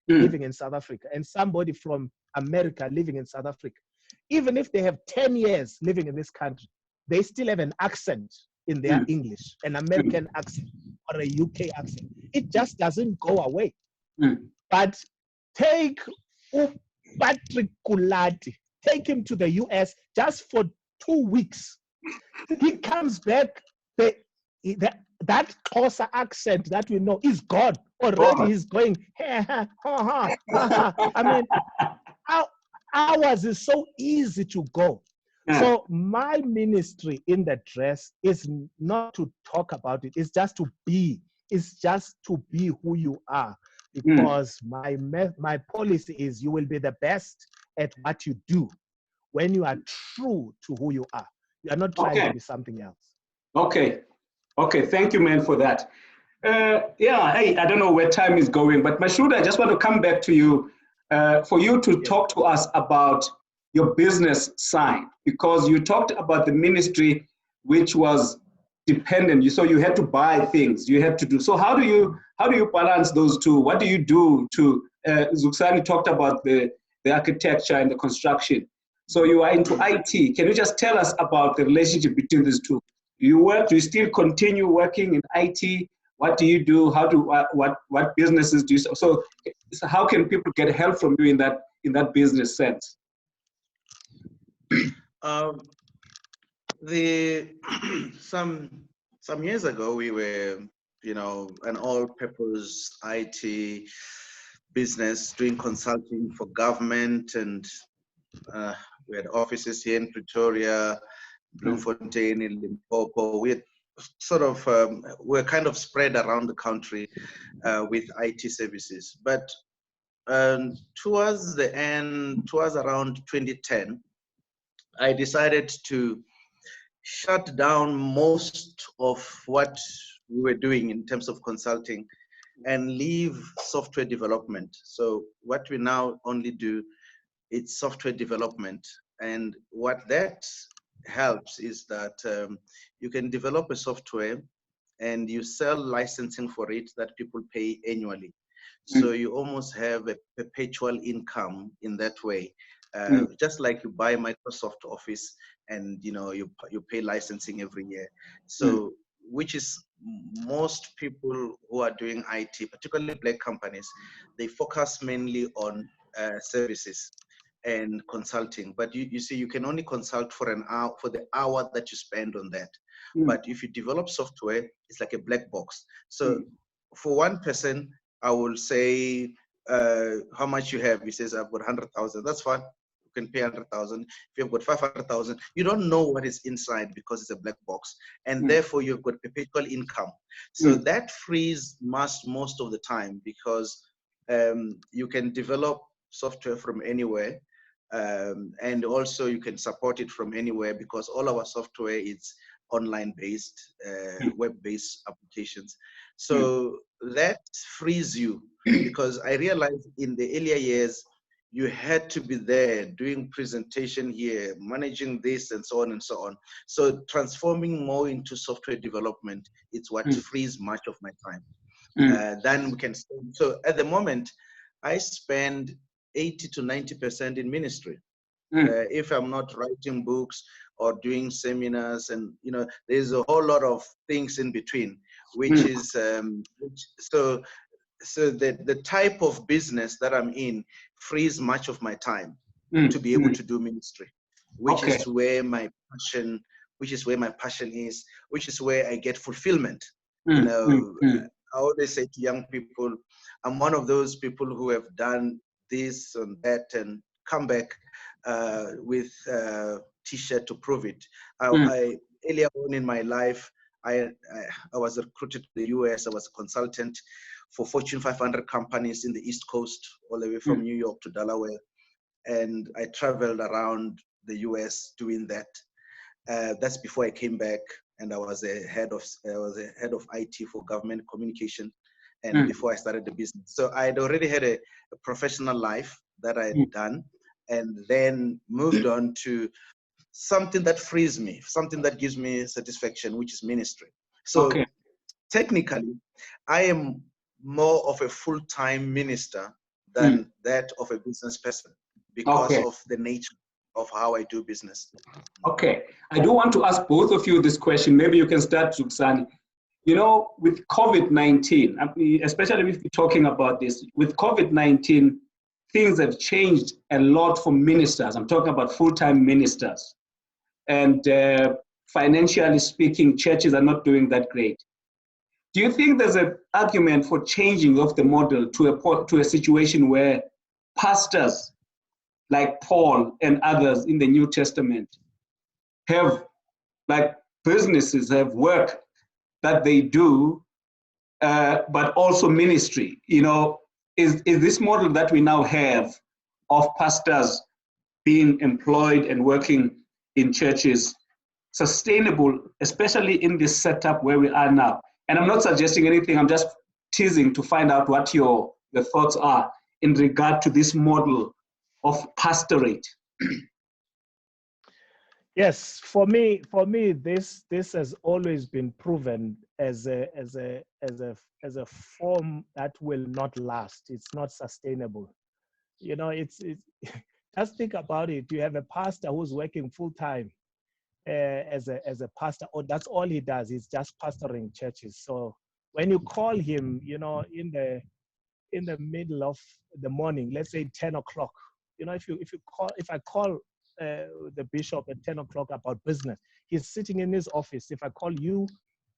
Speaker 3: living in South Africa and somebody from America living in South Africa. Even if they have 10 years living in this country, they still have an accent in their English, an American accent or a UK accent. It just doesn't go away. But take Patrick Kulati, take him to the US just for 2 weeks. He comes back, that Xhosa accent that we know is gone. Already he's going, ha, ha, ha, ha. I mean, ours is so easy to go. So my ministry in the dress is not to talk about it. It's just to be. It's just to be who you are. Because my policy is you will be the best at what you do when you are true to who you are. You are not trying to be something else.
Speaker 2: Okay. Thank you, man, for that. Hey, I don't know where time is going, but Mashudu, I just want to come back to you for you to talk to us about your business side, because you talked about the ministry, which was dependent. So you had to buy things, you had to do. So how do you balance those two? What do you do to? Zukisani talked about the architecture and the construction. So you are into IT. Can you just tell us about the relationship between these two? Do you still continue working in IT? What do you do? What businesses do you? So how can people get help from you in that business sense?
Speaker 1: Some years ago we were, an all-purpose IT business doing consulting for government, and we had offices here in Pretoria, Bloemfontein, in Limpopo. We had sort of we're kind of spread around the country with IT services. But towards the end, towards around 2010, I decided to shut down most of what we were doing in terms of consulting and leave software development. So what we now only do, it's software development. And what that helps is that you can develop a software and you sell licensing for it that people pay annually. So you almost have a perpetual income in that way. Just like you buy Microsoft Office and you pay licensing every year. So which is most people who are doing IT, particularly black companies, they focus mainly on services and consulting. But you see, you can only consult for an hour, for the hour that you spend on that. But if you develop software, it's like a black box. So for one person, I will say, how much you have? He says, I've got 100,000. That's fine. You can pay 100,000. If you've got 500,000, you don't know what is inside because it's a black box. And therefore, you've got perpetual income. So that frees most of the time because you can develop software from anywhere. And also you can support it from anywhere because all our software is online based, web based applications. So that frees you because I realized in the earlier years, you had to be there doing presentation here, managing this and so on and so on. So transforming more into software development, it's what frees much of my time. Then we can, so at the moment, I spend 80 to 90% in ministry. If I'm not writing books or doing seminars, and there's a whole lot of things in between, which is so the type of business that I'm in frees much of my time to be able to do ministry, which is where my passion, is, which is where I get fulfillment. I always say to young people, I'm one of those people who have done this and that and come back with a t-shirt to prove it. I earlier on in my life, I was recruited to the US. I was a consultant for Fortune 500 companies in the East Coast, all the way from New York to Delaware. And I traveled around the US doing that. That's before I came back, and I was a head of IT for government communication, and before I started the business. So I had already had a professional life that I had done, and then moved on to something that frees me, something that gives me satisfaction, which is ministry. So technically, I am more of a full-time minister than that of a business person because of the nature of how I do business.
Speaker 2: Okay, I do want to ask both of you this question. Maybe you can start, Zukisani. With COVID-19, especially if we're talking about this, with COVID-19, things have changed a lot for ministers. I'm talking about full-time ministers. And financially speaking, churches are not doing that great. Do you think there's an argument for changing of the model to a situation where pastors like Paul and others in the New Testament have, like businesses, have work that they do, but also ministry? Is this model that we now have of pastors being employed and working in churches sustainable, especially in this setup where we are now? And I'm not suggesting anything, I'm just teasing to find out what your thoughts are in regard to this model of pastorate.
Speaker 3: Yes, for me, this has always been proven as a form that will not last. It's not sustainable. It's just think about it. You have a pastor who's working full time as a pastor, or that's all he does. He's just pastoring churches. So when you call him, in the middle of the morning, let's say 10 o'clock, if I call the bishop at 10 o'clock about business, he's sitting in his office. If I call you,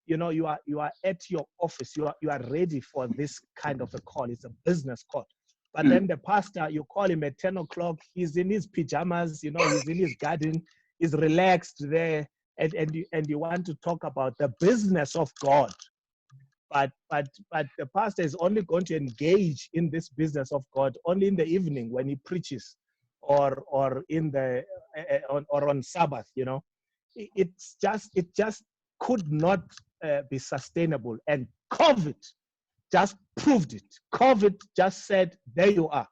Speaker 3: you are at your office. You are ready for this kind of a call. It's a business call. But then the pastor, you call him at 10 o'clock, he's in his pajamas, he's in his garden, he's relaxed there, and you want to talk about the business of God, but the pastor is only going to engage in this business of God only in the evening when he preaches, or in the or on Sabbath. You know, it just could not be sustainable, and COVID just proved it. COVID just said, there you are.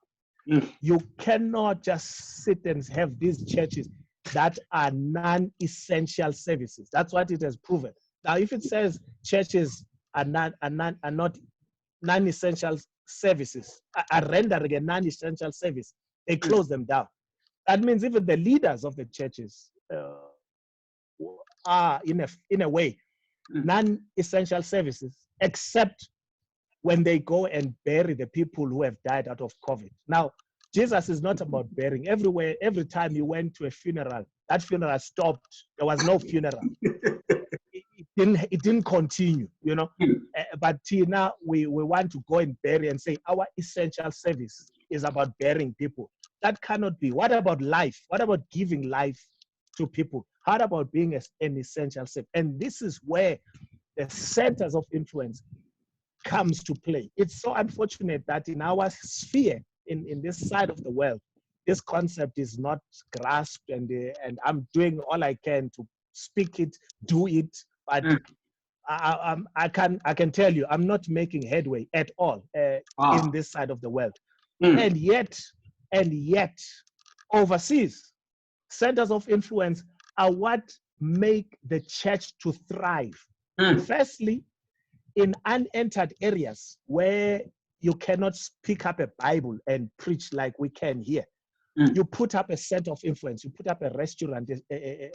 Speaker 3: You cannot just sit and have these churches that are non-essential services. That's what it has proven. Now, if it says churches are not non-essential services, are rendering a non-essential service, they close them down. That means even the leaders of the churches are, in a way, non-essential services, except when they go and bury the people who have died out of COVID. Now, Jesus is not about burying. Everywhere, every time he went to a funeral, that funeral stopped. There was no funeral. It didn't continue, you know. But now we want to go and bury and say our essential service is about burying people. That cannot be. What about life? What about giving life to people? How about being an essential service? And this is where the centers of influence comes to play. It's so unfortunate that in our sphere, in this side of the world, this concept is not grasped, and I'm doing all I can to speak it, do it, but I can tell you, I'm not making headway at all in this side of the world. And yet, overseas, centers of influence are what make the church to thrive. Firstly, in unentered areas where you cannot pick up a Bible and preach like we can here, you put up a center of influence, you put up a restaurant, a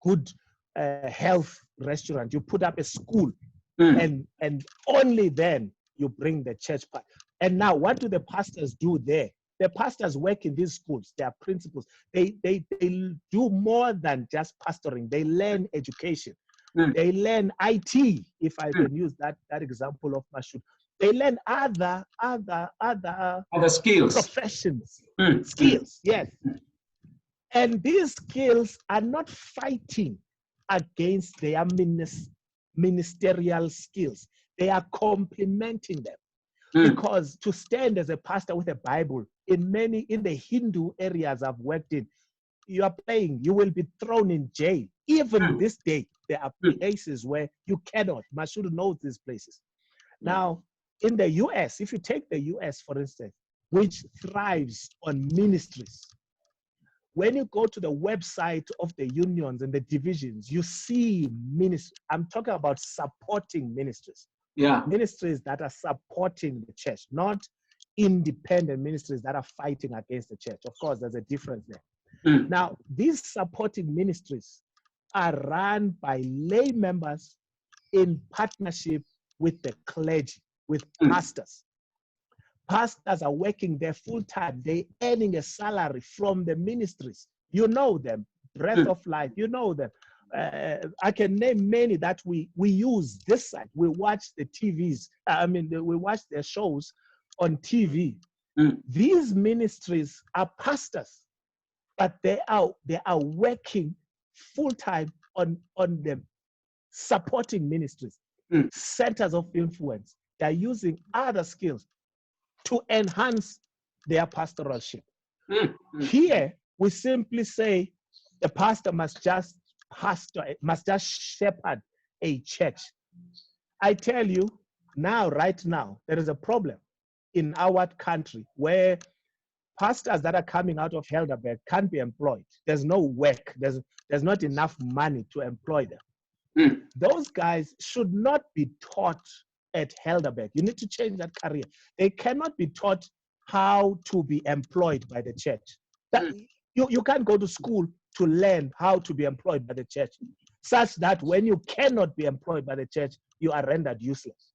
Speaker 3: good health restaurant, you put up a school, and only then you bring the church part. And now, what do the pastors do there? The pastors work in these schools. They are principals. They do more than just pastoring. They learn education. They learn IT, if I can use that example of Mashudu. They learn other
Speaker 2: skills,
Speaker 3: professions, skills, yes. And these skills are not fighting against their ministerial skills. They are complementing them. Because to stand as a pastor with a Bible in the Hindu areas I've worked in, you are playing, you will be thrown in jail. Even this day, there are places where you cannot. Mashudu knows these places. Now, in the US, if you take the US, for instance, which thrives on ministries, when you go to the website of the unions and the divisions, you see ministries. I'm talking about supporting ministries.
Speaker 2: Yeah.
Speaker 3: Ministries that are supporting the church, not independent ministries that are fighting against the church. Of course, there's a difference there. Now, these supporting ministries are run by lay members in partnership with the clergy, with pastors. Pastors are working there full time. They're earning a salary from the ministries. You know them, Breath of Life, you know them. I can name many that we use this side. We watch the TVs. We watch their shows on TV. These ministries are pastors, but they are working full time on them, supporting ministries, centers of influence. They're using other skills to enhance their pastoralship. Here, we simply say the pastor must just shepherd a church. I tell you right now, there is a problem in our country where pastors that are coming out of Helderberg can't be employed. There's no work. There's not enough money to employ them. Those guys should not be taught at Helderberg. You need to change that career. They cannot be taught how to be employed by the church. You can't go to school to learn how to be employed by the church, such that when you cannot be employed by the church, you are rendered useless.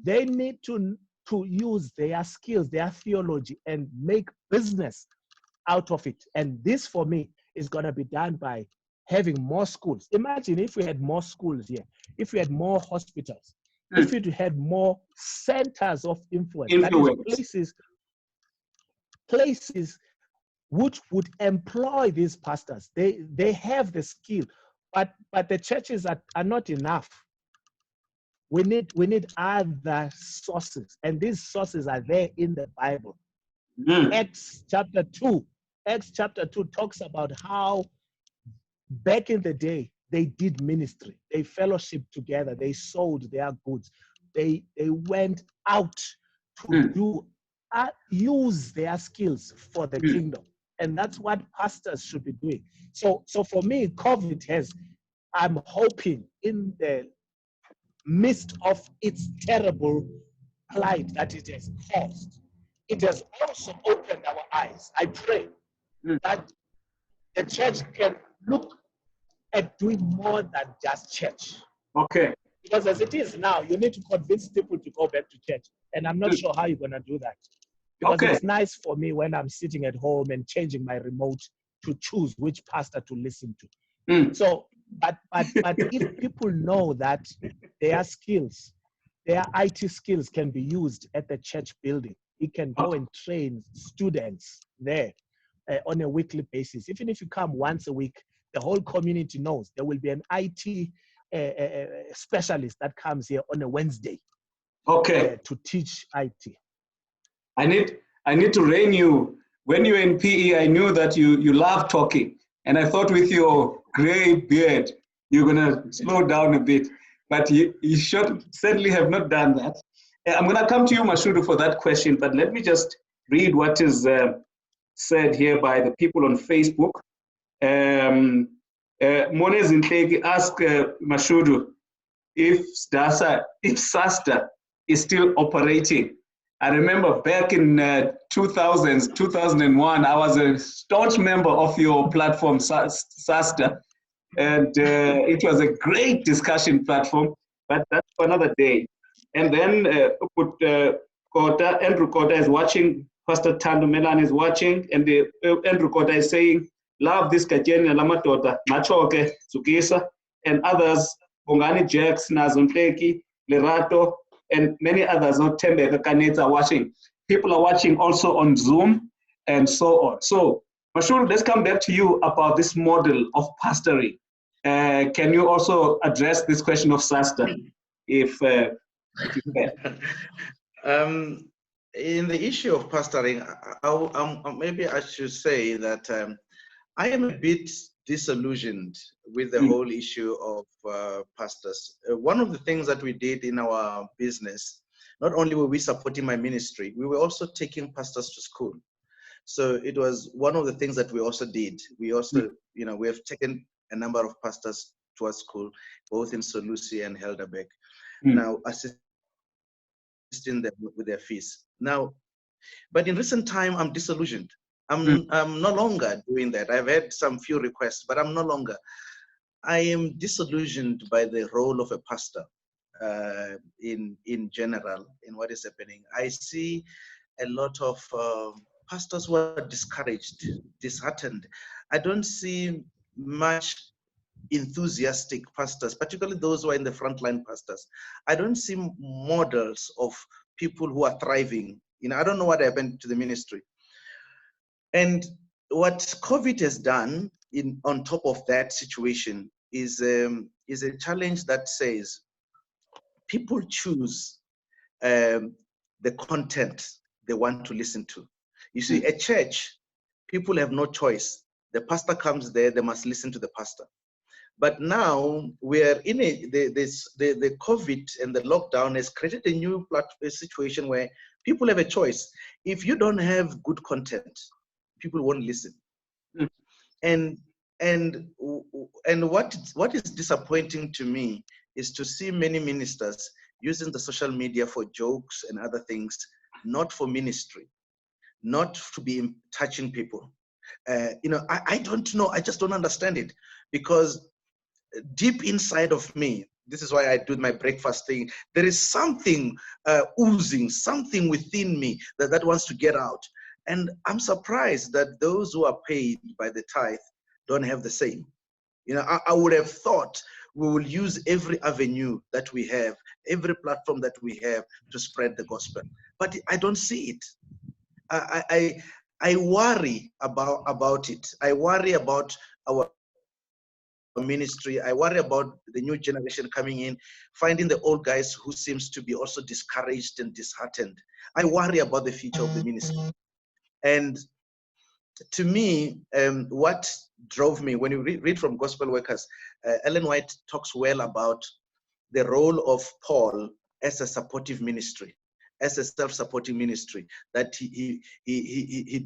Speaker 3: They need to use their skills, their theology, and make business out of it. And this, for me, is going to be done by having more schools. Imagine if we had more schools here, if we had more hospitals, if we had more centers of influence. That is places which would employ these pastors. They have the skill, but the churches are not enough. We need other sources, and these sources are there in the Bible. Acts chapter 2 talks about how back in the day they did ministry, they fellowshiped together, they sold their goods, they went out to do use their skills for the kingdom, and that's what pastors should be doing. So for me, COVID I'm hoping in the midst of its terrible plight that it has caused, it has also opened our eyes. I pray that the church can look at doing more than just church.
Speaker 2: Okay.
Speaker 3: Because as it is now, you need to convince people to go back to church. And I'm not sure how you're going to do that. Because it's nice for me when I'm sitting at home and changing my remote to choose which pastor to listen to. So, but if people know that their skills, their IT skills can be used at the church building, it can go and train students there on a weekly basis. Even if you come once a week, the whole community knows there will be an IT specialist that comes here on a Wednesday to teach IT.
Speaker 2: I need to rein you. When you were in PE, I knew that you love talking. And I thought with your gray beard, you're going to slow down a bit. But you should certainly have not done that. I'm going to come to you, Mashudu, for that question. But let me just read what is said here by the people on Facebook. Monez Ntleki asked Mashudu if SASTA is still operating. I remember back in 2001, I was a staunch member of your platform, SASTA, and it was a great discussion platform, but that's for another day. And then Andrew Kota is watching, Pastor Thando Melan is watching, and Andrew Kota is saying, love this Kajeni Lamatota, Machoke, Zukisa, and others, Bongani Jax, Nazontleki, Lerato, and many others, not Tembe, Kaneta are watching. People are watching also on Zoom and so on. So, Mashudu, let's come back to you about this model of pastoring. Can you also address this question of SASTA, if you
Speaker 1: can? In the issue of pastoring, maybe I should say that I am a bit disillusioned with the whole issue of pastors. One of the things that we did in our business, not only were we supporting my ministry, we were also taking pastors to school. So it was one of the things that we also did. We also, we have taken a number of pastors to our school, both in Solusi and Helderbeck, now assisting them with their fees. Now, but in recent time, I'm disillusioned. I'm no longer doing that. I've had some few requests, but I'm no longer. I am disillusioned by the role of a pastor in general, in what is happening. I see a lot of pastors who are discouraged, disheartened. I don't see much enthusiastic pastors, particularly those who are in the frontline pastors. I don't see models of people who are thriving. I don't know what happened to the ministry. And what COVID has done on top of that situation is a challenge that says people choose the content they want to listen to. You see, at church, people have no choice. The pastor comes there, they must listen to the pastor. But now we're in the COVID and the lockdown has created a new situation where people have a choice. If you don't have good content, people won't listen. And what is disappointing to me is to see many ministers using the social media for jokes and other things, not for ministry, not to be touching people. I don't know. I just don't understand it, because deep inside of me, this is why I do my breakfast thing, there is something oozing, something within me that wants to get out. And I'm surprised that those who are paid by the tithe don't have the same. I would have thought we will use every avenue that we have, every platform that we have to spread the gospel. But I don't see it. I worry about it. I worry about our ministry. I worry about the new generation coming in, finding the old guys who seems to be also discouraged and disheartened. I worry about the future of the ministry. And to me, what drove me, when you read from Gospel Workers, Ellen White talks well about the role of Paul as a supportive ministry, as a self-supporting ministry, that he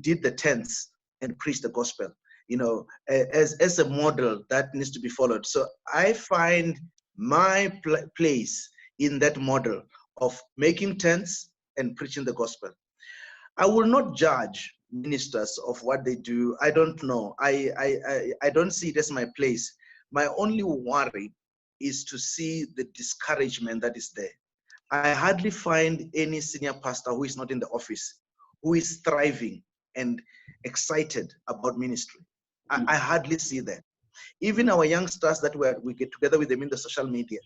Speaker 1: did the tents and preached the gospel, you know, as a model that needs to be followed. So I find my place in that model of making tents and preaching the gospel. I will not judge ministers of what they do. I don't know. I don't see it as my place. My only worry is to see the discouragement that is there. I hardly find any senior pastor who is not in the office, who is thriving and excited about ministry. I hardly see that. Even our youngsters that we get together with them in the social media,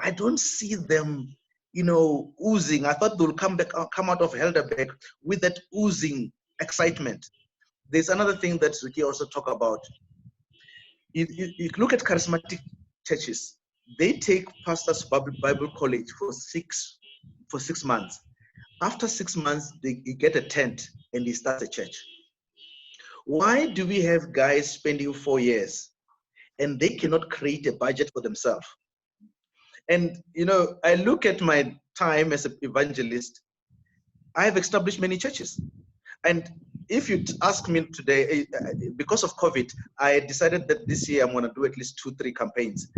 Speaker 1: I don't see them, you know, oozing. I thought they'll come out of Helderberg with that oozing excitement. There's another thing that Zuki also talk about. You look at charismatic churches. They take pastors Bible college for six months. After 6 months, you get a tent and he starts a church. Why do we have guys spending 4 years and they cannot create a budget for themselves? And, you know, I look at my time as an evangelist, I've established many churches. And if you ask me today, because of COVID, I decided that this year I'm going to do at least 2-3 campaigns.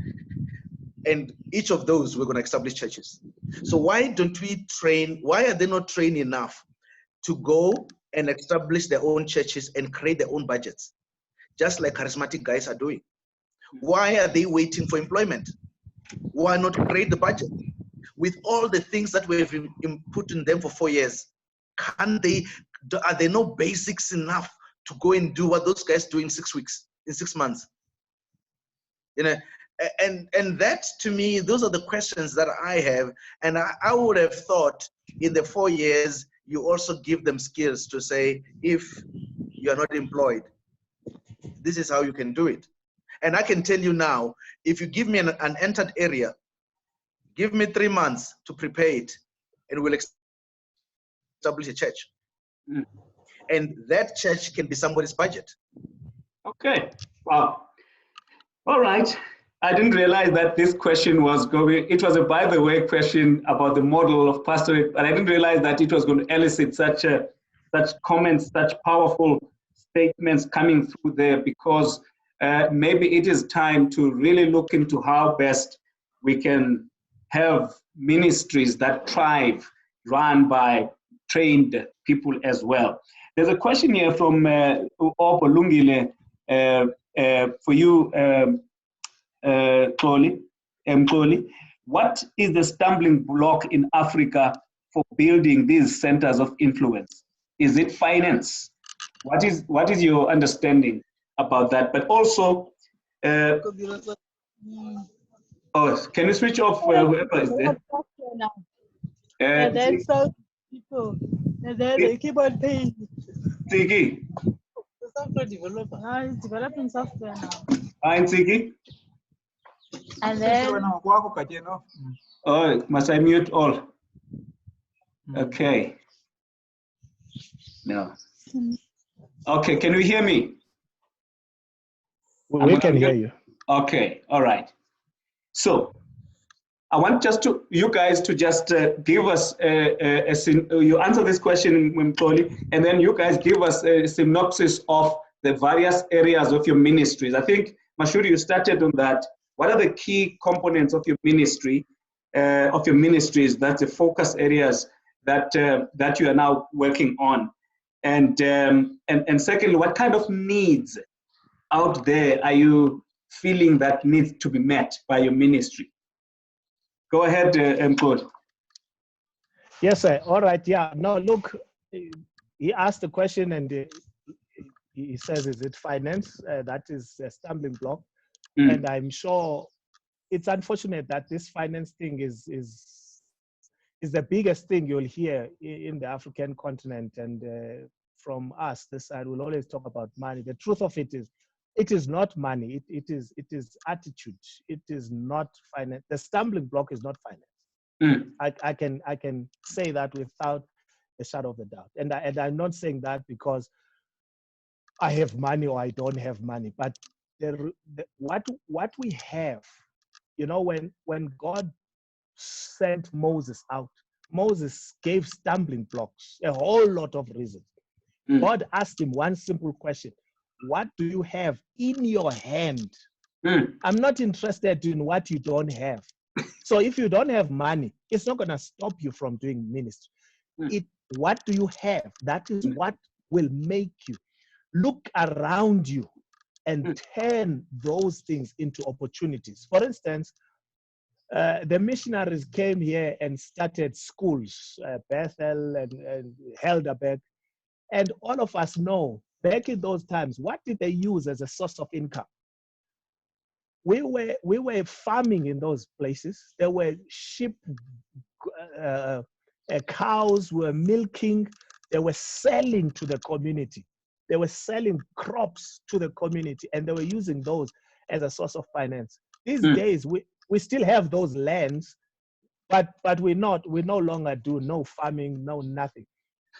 Speaker 1: And each of those, we're going to establish churches. So why don't we train? Why are they not trained enough to go and establish their own churches and create their own budgets, just like charismatic guys are doing? Why are they waiting for employment? Why not create the budget? With all the things that we've put in them for 4 years, are there no basics enough to go and do what those guys do in 6 weeks, in 6 months? You know, and that, to me, those are the questions that I have. And I would have thought in the 4 years, you also give them skills to say, if you are not employed, this is how you can do it. And I can tell you now, if you give me an entered area, give me 3 months to prepare it, and we'll establish a church. And that church can be somebody's budget.
Speaker 2: Okay, wow. All right. I didn't realize that this question was going, it was a by the way question about the model of pastorate, but I didn't realize that it was going to elicit such comments, such powerful statements coming through there, because maybe it is time to really look into how best we can have ministries that thrive, run by trained people as well. There's a question here from Obolungile for you, Mjoli. What is the stumbling block in Africa for building these centers of influence? Is it finance? What is your understanding about that? But also, oh, can you switch off whoever is there?
Speaker 4: There's so people. And then they keep on paying.
Speaker 2: Tiki.
Speaker 4: The software developer. No, he's developing software now.
Speaker 2: Fine, Tiki.
Speaker 4: And then.
Speaker 2: Oh, must I mute all? Okay. No. Okay, can you hear me?
Speaker 3: We can hear you.
Speaker 2: Okay, all right. So I want you guys to just give us you answer this question, Mjoli, and then you guys give us a synopsis of the various areas of your ministries. I think, Mashudu, you started on that. What are the key components of your ministry, of your ministries, that's the focus areas that you are now working on? And secondly, what kind of needs out there are you feeling that needs to be met by your ministry? Go ahead, Mjoli.
Speaker 3: Yes, sir. All right. Yeah. No, look, he asked the question and he says, is it finance? That is a stumbling block. And I'm sure it's unfortunate that this finance thing is the biggest thing you'll hear in the African continent. And from us, this side, we'll always talk about money. The truth of it is, It is not money. It is attitude. It is not finance. The stumbling block is not finance. I can say that without a shadow of a doubt. And I'm not saying that because I have money or I don't have money, but what we have, you know, when God sent Moses out, Moses gave stumbling blocks, a whole lot of reasons. God asked him one simple question: what do you have in your hand? I'm not interested in what you don't have. So if you don't have money, it's not going to stop you from doing ministry. What do you have? That is what will make you look around you and turn those things into opportunities. For instance, the missionaries came here and started schools, Bethel and Helderberg. And all of us know, back in those times, what did they use as a source of income? We were farming in those places. There were sheep, cows were milking. They were selling to the community. They were selling crops to the community, and they were using those as a source of finance. These days, we still have those lands, but we no longer do no farming, no nothing.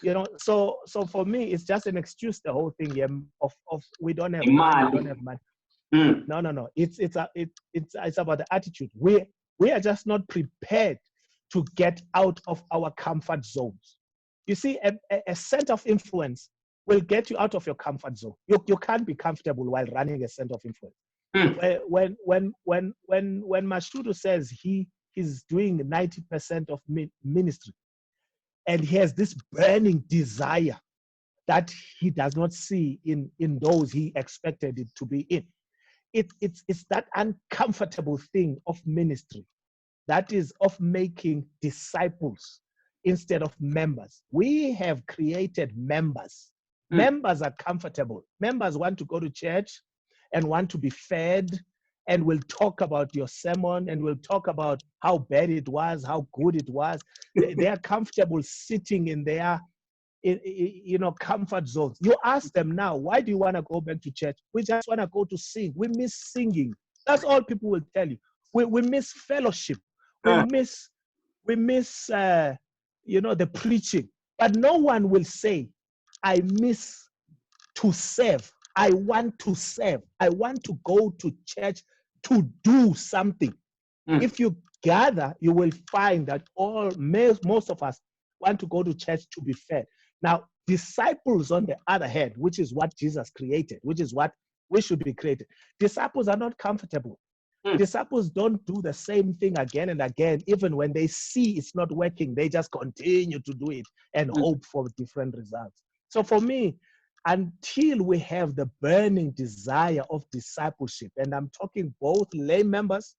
Speaker 3: You know, so for me, it's just an excuse. The whole thing of we don't have money, we don't have money. No. It's about the attitude. We are just not prepared to get out of our comfort zones. You see, a center of influence will get you out of your comfort zone. You can't be comfortable while running a center of influence. When Mashudu says he's doing 90% of ministry, and he has this burning desire that he does not see in those he expected it to be in. It's that uncomfortable thing of ministry, that is of making disciples instead of members. We have created members. Members are comfortable. Members want to go to church and want to be fed, and will talk about your sermon, and will talk about how bad it was, how good it was. They are comfortable sitting in their comfort zones. You ask them now, why do you want to go back to church? We just want to go to sing. We miss singing. That's all people will tell you. We miss fellowship. We miss the preaching. But no one will say, I miss to serve. I want to serve. I want to go to church to do something. If you gather, you will find that most of us want to go to church to be fed. Now, disciples, on the other hand, which is what Jesus created, which is what we should be created. Disciples are not comfortable. Disciples don't do the same thing again and again. Even when they see it's not working, they just continue to do it and hope for different results. So for me, until we have the burning desire of discipleship, and I'm talking both lay members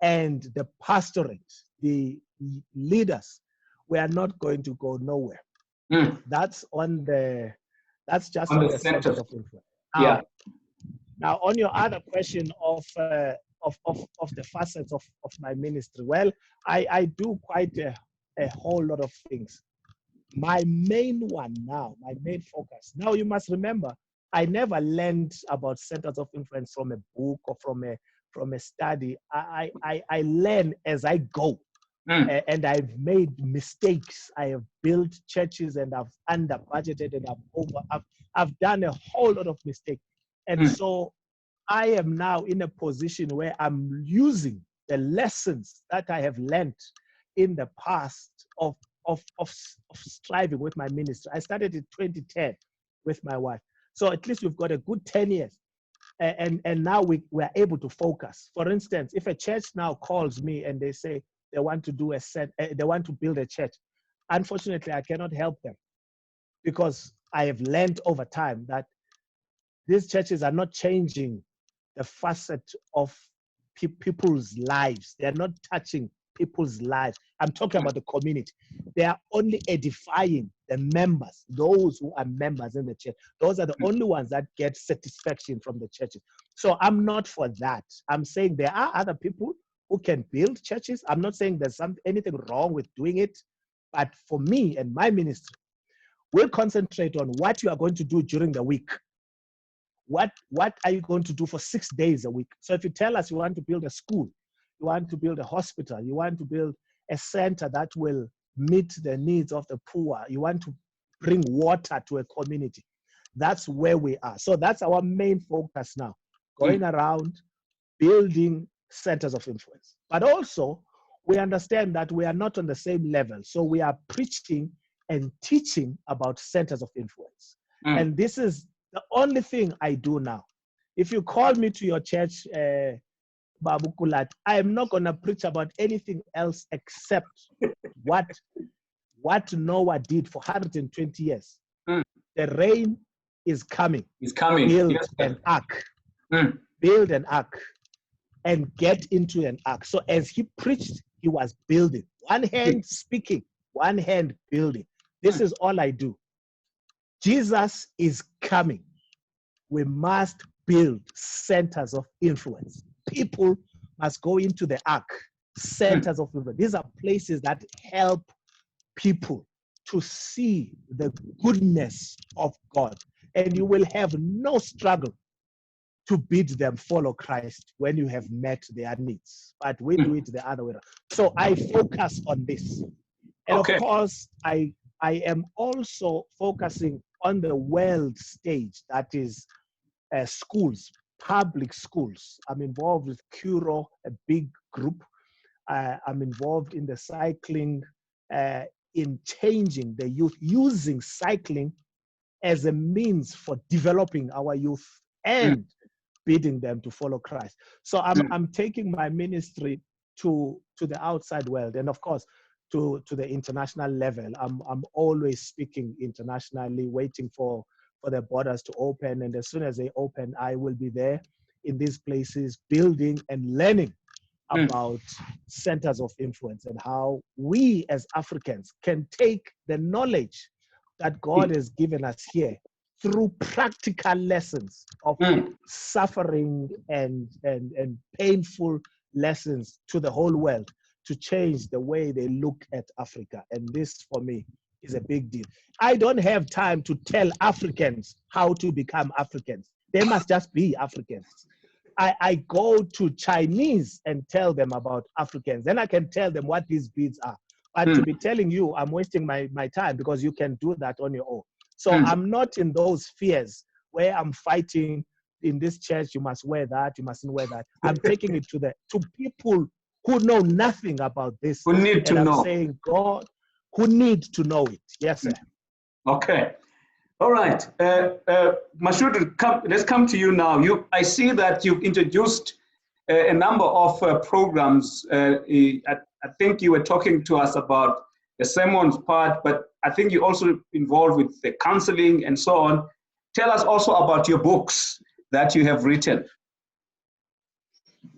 Speaker 3: and the pastorate, the leaders, we are not going to go nowhere. That's just on the center of influence. Now, on your other question of the facets of my ministry, well, I do quite a whole lot of things. My main one now, my main focus. Now, you must remember, I never learned about centers of influence from a book or from a study. I learn as I go. And I've made mistakes. I have built churches and I've under budgeted and I've done a whole lot of mistakes. And so I am now in a position where I'm using the lessons that I have learned in the past of striving with my ministry. I started in 2010 with my wife. So at least we've got a good 10 years. And now we're able to focus. For instance, if a church now calls me and they say they want to do they want to build a church, unfortunately, I cannot help them, because I have learned over time that these churches are not changing the facet of people's lives. They're not touching people's lives. I'm talking about the community. They are only edifying the members, those who are members in the church. Those are the only ones that get satisfaction from the churches. So I'm not for that. I'm saying there are other people who can build churches. I'm not saying there's anything wrong with doing it. But for me and my ministry, we'll concentrate on what you are going to do during the week. what are you going to do for 6 days a week? So if you tell us you want to build a school, you want to build a hospital, you want to build a center that will meet the needs of the poor, you want to bring water to a community, that's where we are. So that's our main focus now, going around building centers of influence. But also, we understand that we are not on the same level. So we are preaching and teaching about centers of influence. And this is the only thing I do now. If you call me to your church, Babu Kulat, I am not going to preach about anything else except what Noah did for 120 years. The rain is coming.
Speaker 2: It's coming.
Speaker 3: Build
Speaker 2: Yes,
Speaker 3: an ark. Build an ark and get into an ark. So as he preached, he was building. One hand speaking, one hand building. This is all I do. Jesus is coming. We must build centers of influence. People must go into the ark, centers of influence. These are places that help people to see the goodness of God. And you will have no struggle to bid them follow Christ when you have met their needs. But we do it the other way around. So I focus on this. And of course, I am also focusing on the world stage, that is schools, public schools. I'm involved with Curo, a big group. I'm involved in the cycling, in changing the youth, using cycling as a means for developing our youth and bidding them to follow Christ. So I'm taking my ministry to the outside world, and of course to the international level. I'm always speaking internationally, waiting for the borders to open, and as soon as they open, I will be there in these places, building and learning about centers of influence and how we as Africans can take the knowledge that God has given us here through practical lessons of suffering and painful lessons to the whole world, to change the way they look at Africa. And this, for me, is a big deal. I don't have time to tell Africans how to become Africans. They must just be Africans. I go to Chinese and tell them about Africans. Then I can tell them what these beads are. But to be telling you, I'm wasting my time, because you can do that on your own. So I'm not in those fears where I'm fighting in this church, you must wear that, you mustn't wear that. I'm taking it to people who know nothing about this.
Speaker 2: Who need to know.
Speaker 3: I'm saying, God, who need to know it. Yes, sir.
Speaker 2: Okay. All right. Mashudu, let's come to you now. I see that you've introduced a number of programs. I think you were talking to us about the sermons part, but I think you're also involved with the counseling and so on. Tell us also about your books that you have written.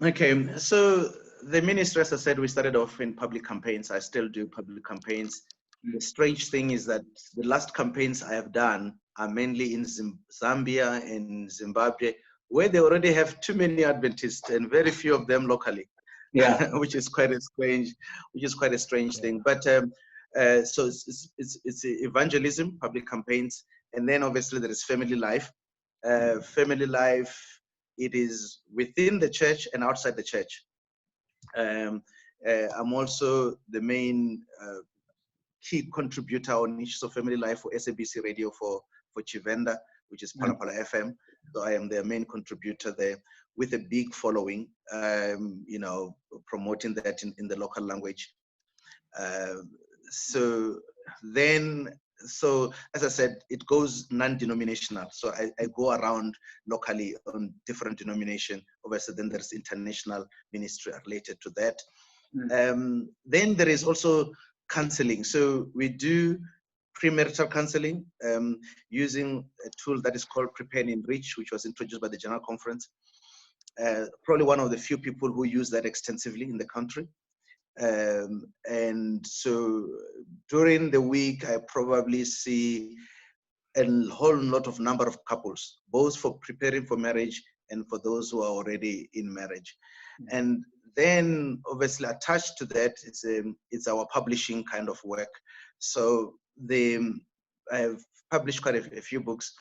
Speaker 1: Okay, so the ministry, as I said, we started off in public campaigns. I still do public campaigns. The strange thing is that the last campaigns I have done are mainly in Zambia and Zimbabwe, where they already have too many Adventists and very few of them locally. Yeah, which is quite a strange thing. But so it's evangelism, public campaigns, and then obviously there is family life. Family life, it is within the church and outside the church. I'm also the main key contributor on Issues of Family Life for SABC Radio for Chivenda, which is Palapala FM. So I am their main contributor there, with a big following, promoting that in the local language. So as I said, it goes non-denominational. So I go around locally on different denominations. Obviously, then there's international ministry related to that. Then there is also counseling. So we do premarital counseling using a tool that is called Prepare and Enrich, which was introduced by the General Conference. Probably one of the few people who use that extensively in the country. And so during the week, I probably see a whole lot of number of couples, both for preparing for marriage and for those who are already in marriage. And then obviously attached to that, it's our publishing kind of work. So I've published quite a few books.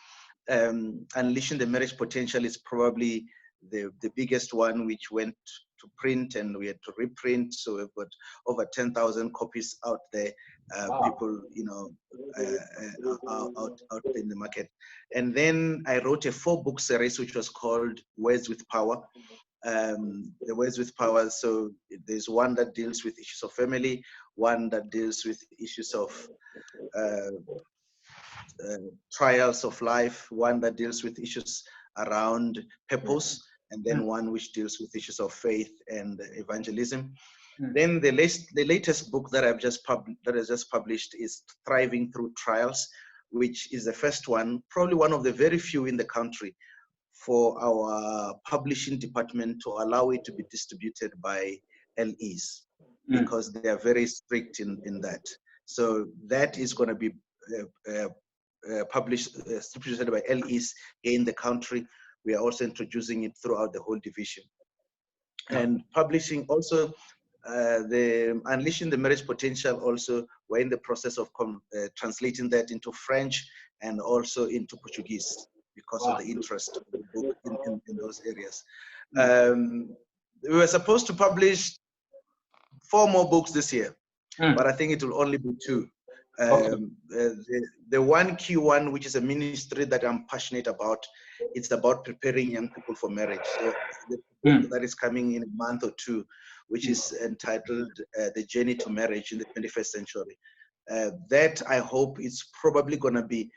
Speaker 1: Unleashing the Marriage Potential is probably the biggest one, which went to print and we had to reprint. So we've got over 10,000 copies out there.
Speaker 2: Wow.
Speaker 1: People, out in the market. And then I wrote a 4-book series, which was called Words with Power. The Words with Power. So there's one that deals with issues of family, one that deals with issues of trials of life, one that deals with issues around purpose, and then one which deals with issues of faith and evangelism. Then the latest book that I've just published is Thriving Through Trials, which is the first one, probably one of the very few in the country, for our publishing department to allow it to be distributed by LEs, because they are very strict in that. So that is going to be distributed by LEs in the country. We are also introducing it throughout the whole division. And publishing also, the Unleashing the Marriage Potential also, we're in the process of translating that into French and also into Portuguese, because of the interest of the book in those areas. We were supposed to publish 4 more books this year, but I think it will only be 2. The one key one, which is a ministry that I'm passionate about, it's about preparing young people for marriage. So the book that is coming in a month or 2, which is entitled The Journey to Marriage in the 21st Century. That I hope is probably going to be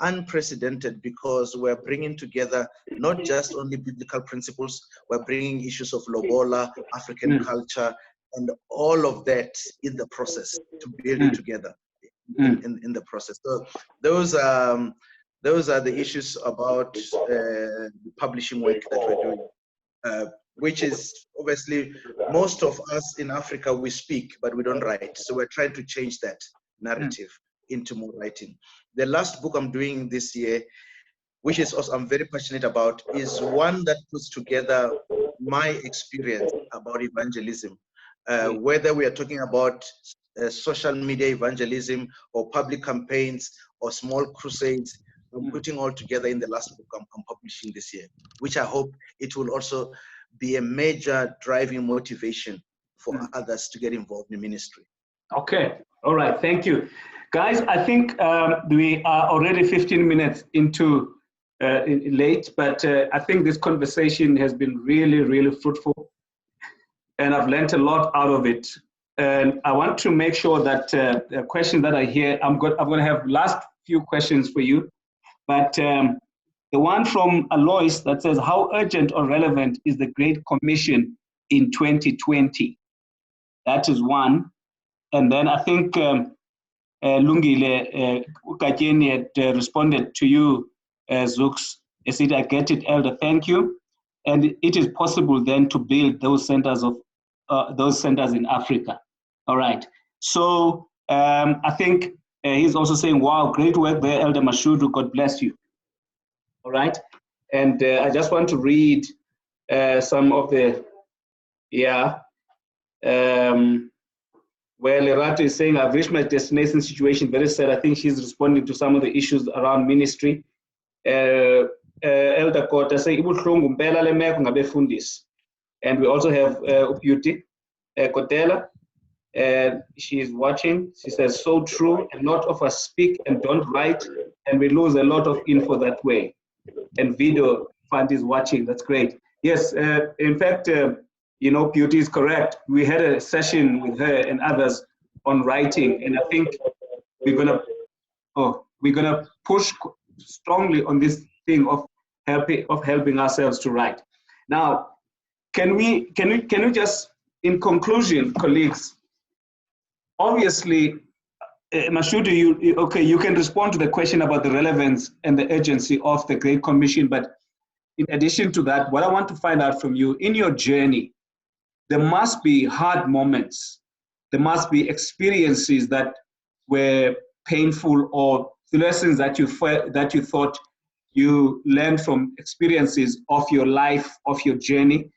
Speaker 1: unprecedented, because we're bringing together not just only biblical principles, we're bringing issues of lobola, African culture, and all of that in the process, to build it together in the process. So those are the issues about the publishing work that we're doing, which is obviously, most of us in Africa, we speak, but we don't write. So we're trying to change that narrative into more writing. The last book I'm doing this year, which is also I'm very passionate about, is one that puts together my experience about evangelism, whether we are talking about social media evangelism or public campaigns or small crusades. I'm putting all together in the last book I'm publishing this year, which I hope it will also be a major driving motivation for others to get involved in ministry.
Speaker 2: Okay, all right, thank you. Guys, I think we are already 15 minutes into late, but I think this conversation has been really, really fruitful, and I've learned a lot out of it. And I want to make sure that the question that I hear, I'm going to have last few questions for you, but the one from Alois that says, how urgent or relevant is the Great Commission in 2020? That is one. And then I think Lungile Ukajeni had responded to you, Zooks. He said, I get it, Elder, thank you. And it is possible then to build those centers in Africa. All right. So I think he's also saying, wow, great work there, Elder Mashudu, God bless you. All right. And I just want to read some of the, where Lerato is saying, I've reached my destination situation, very sad. I think she's responding to some of the issues around ministry. Elder Kota saying, and we also have Uputi Kotela. She's watching. She says, so true. A lot of us speak and don't write, and we lose a lot of info that way. And Video Fund is watching. That's great. Yes, in fact, Beauty is correct. We had a session with her and others on writing, and I think we're gonna push strongly on this thing of helping ourselves to write. Now, can we just, in conclusion, colleagues? Obviously, Mashudu, you can respond to the question about the relevance and the urgency of the Great Commission, but in addition to that, what I want to find out from you, in your journey, there must be hard moments. There must be experiences that were painful, or the lessons that you thought you learned from experiences of your life, of your journey.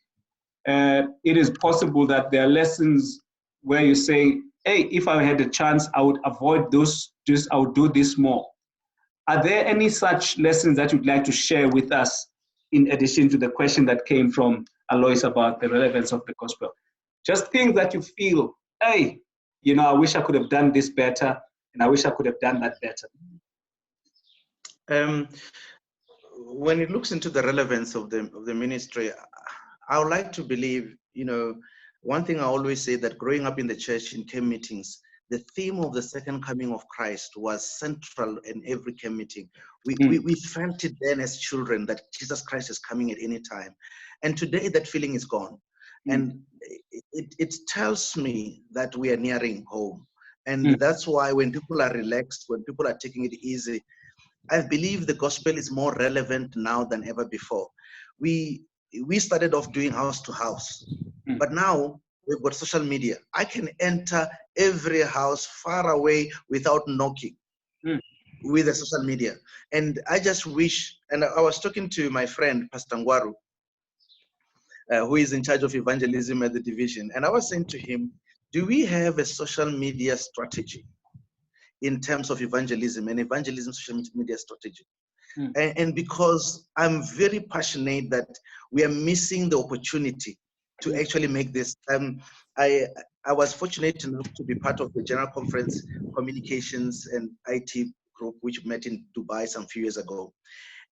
Speaker 2: It is possible that there are lessons where you say, hey, if I had a chance, I would avoid those, I would do this more. Are there any such lessons that you'd like to share with us in addition to the question that came from Alois about the relevance of the gospel? Just things that you feel, hey, you know, I wish I could have done this better, and I wish I could have done that better.
Speaker 1: When it looks into the relevance of the ministry, I would like to believe, you know, one thing I always say, that growing up in the church in camp meetings, the theme of the second coming of Christ was central in every camp meeting. We felt it then as children that Jesus Christ is coming at any time. And today that feeling is gone. And it tells me that we are nearing home. And that's why when people are relaxed, when people are taking it easy, I believe the gospel is more relevant now than ever before. We started off doing house to house, but now we've got social media. I can enter every house far away without knocking with the social media. And I just wish, and I was talking to my friend, Pastor Ngwaru, who is in charge of evangelism at the division. And I was saying to him, do we have a social media strategy in terms of evangelism and evangelism social media strategy? And because I'm very passionate that we are missing the opportunity to actually make this. I was fortunate enough to be part of the General Conference Communications and IT group, which met in Dubai some few years ago.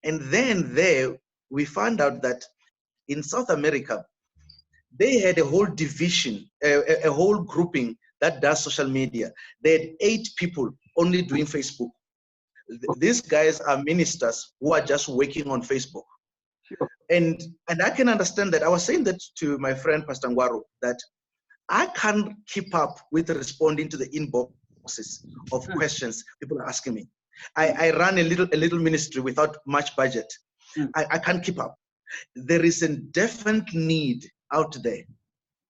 Speaker 1: And then there, we found out that in South America, they had a whole division, a whole grouping that does social media. They had 8 people only doing Facebook. These guys are ministers who are just working on Facebook. Sure. And I can understand that. I was saying that to my friend, Pastor Ngwaru, that I can't keep up with responding to the inboxes of questions people are asking me. I run a little ministry without much budget. I can't keep up. There is a definite need out there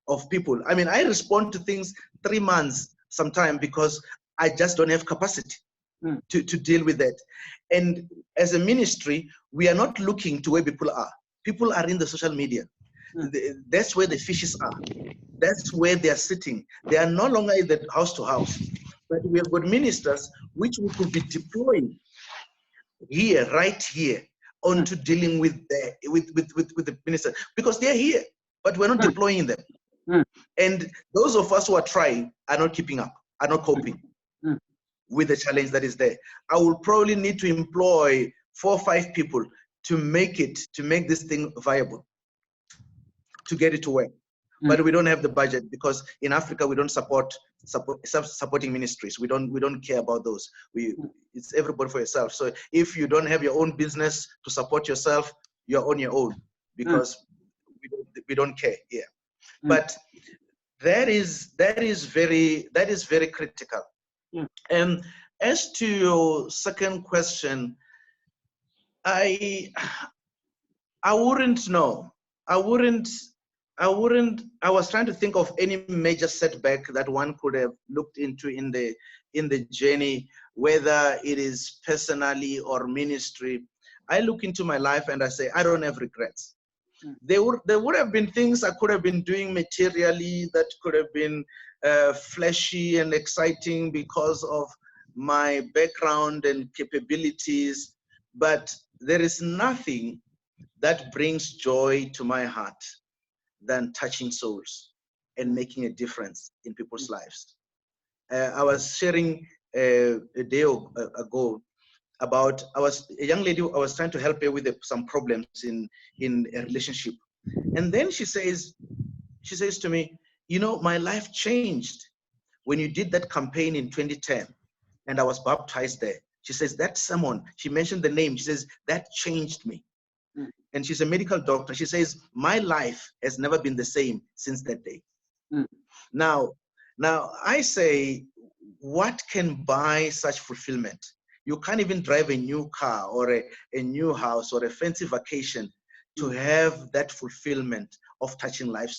Speaker 1: of people. I mean, I respond to things 3 months sometime because I just don't have capacity to deal with that. And as a ministry, we are not looking to where people are. People are in the social media. That's where the fishes are. That's where they are sitting. They are no longer in the house to house. But we have got ministers which we could be deploying here, right here, onto dealing with the minister, because they're here, but we're not deploying them. And those of us who are trying are not keeping up, are not coping with the challenge that is there. I will probably need to employ 4 or 5 people to make this thing viable, to get it to work. But we don't have the budget, because in Africa we don't supporting ministries. We don't care about those. It's everybody for yourself. So if you don't have your own business to support yourself, you're on your own, because we don't care here. But that is very critical. And as to your second question, I wouldn't know. I was trying to think of any major setback that one could have looked into in the journey, whether it is personally or ministry. I look into my life and I say, I don't have regrets. There would have been things I could have been doing materially that could have been flashy and exciting because of my background and capabilities, but there is nothing that brings joy to my heart than touching souls and making a difference in people's lives. I was sharing a day ago about, a young lady, I was trying to help her with some problems in a relationship. And then she says to me, you know, my life changed when you did that campaign in 2010 and I was baptized there. She says, that sermon, she mentioned the name, she says, that changed me. And she's a medical doctor. She says, my life has never been the same since that day. Now I say, what can buy such fulfillment? You can't even drive a new car or a new house or a fancy vacation to have that fulfillment of touching life.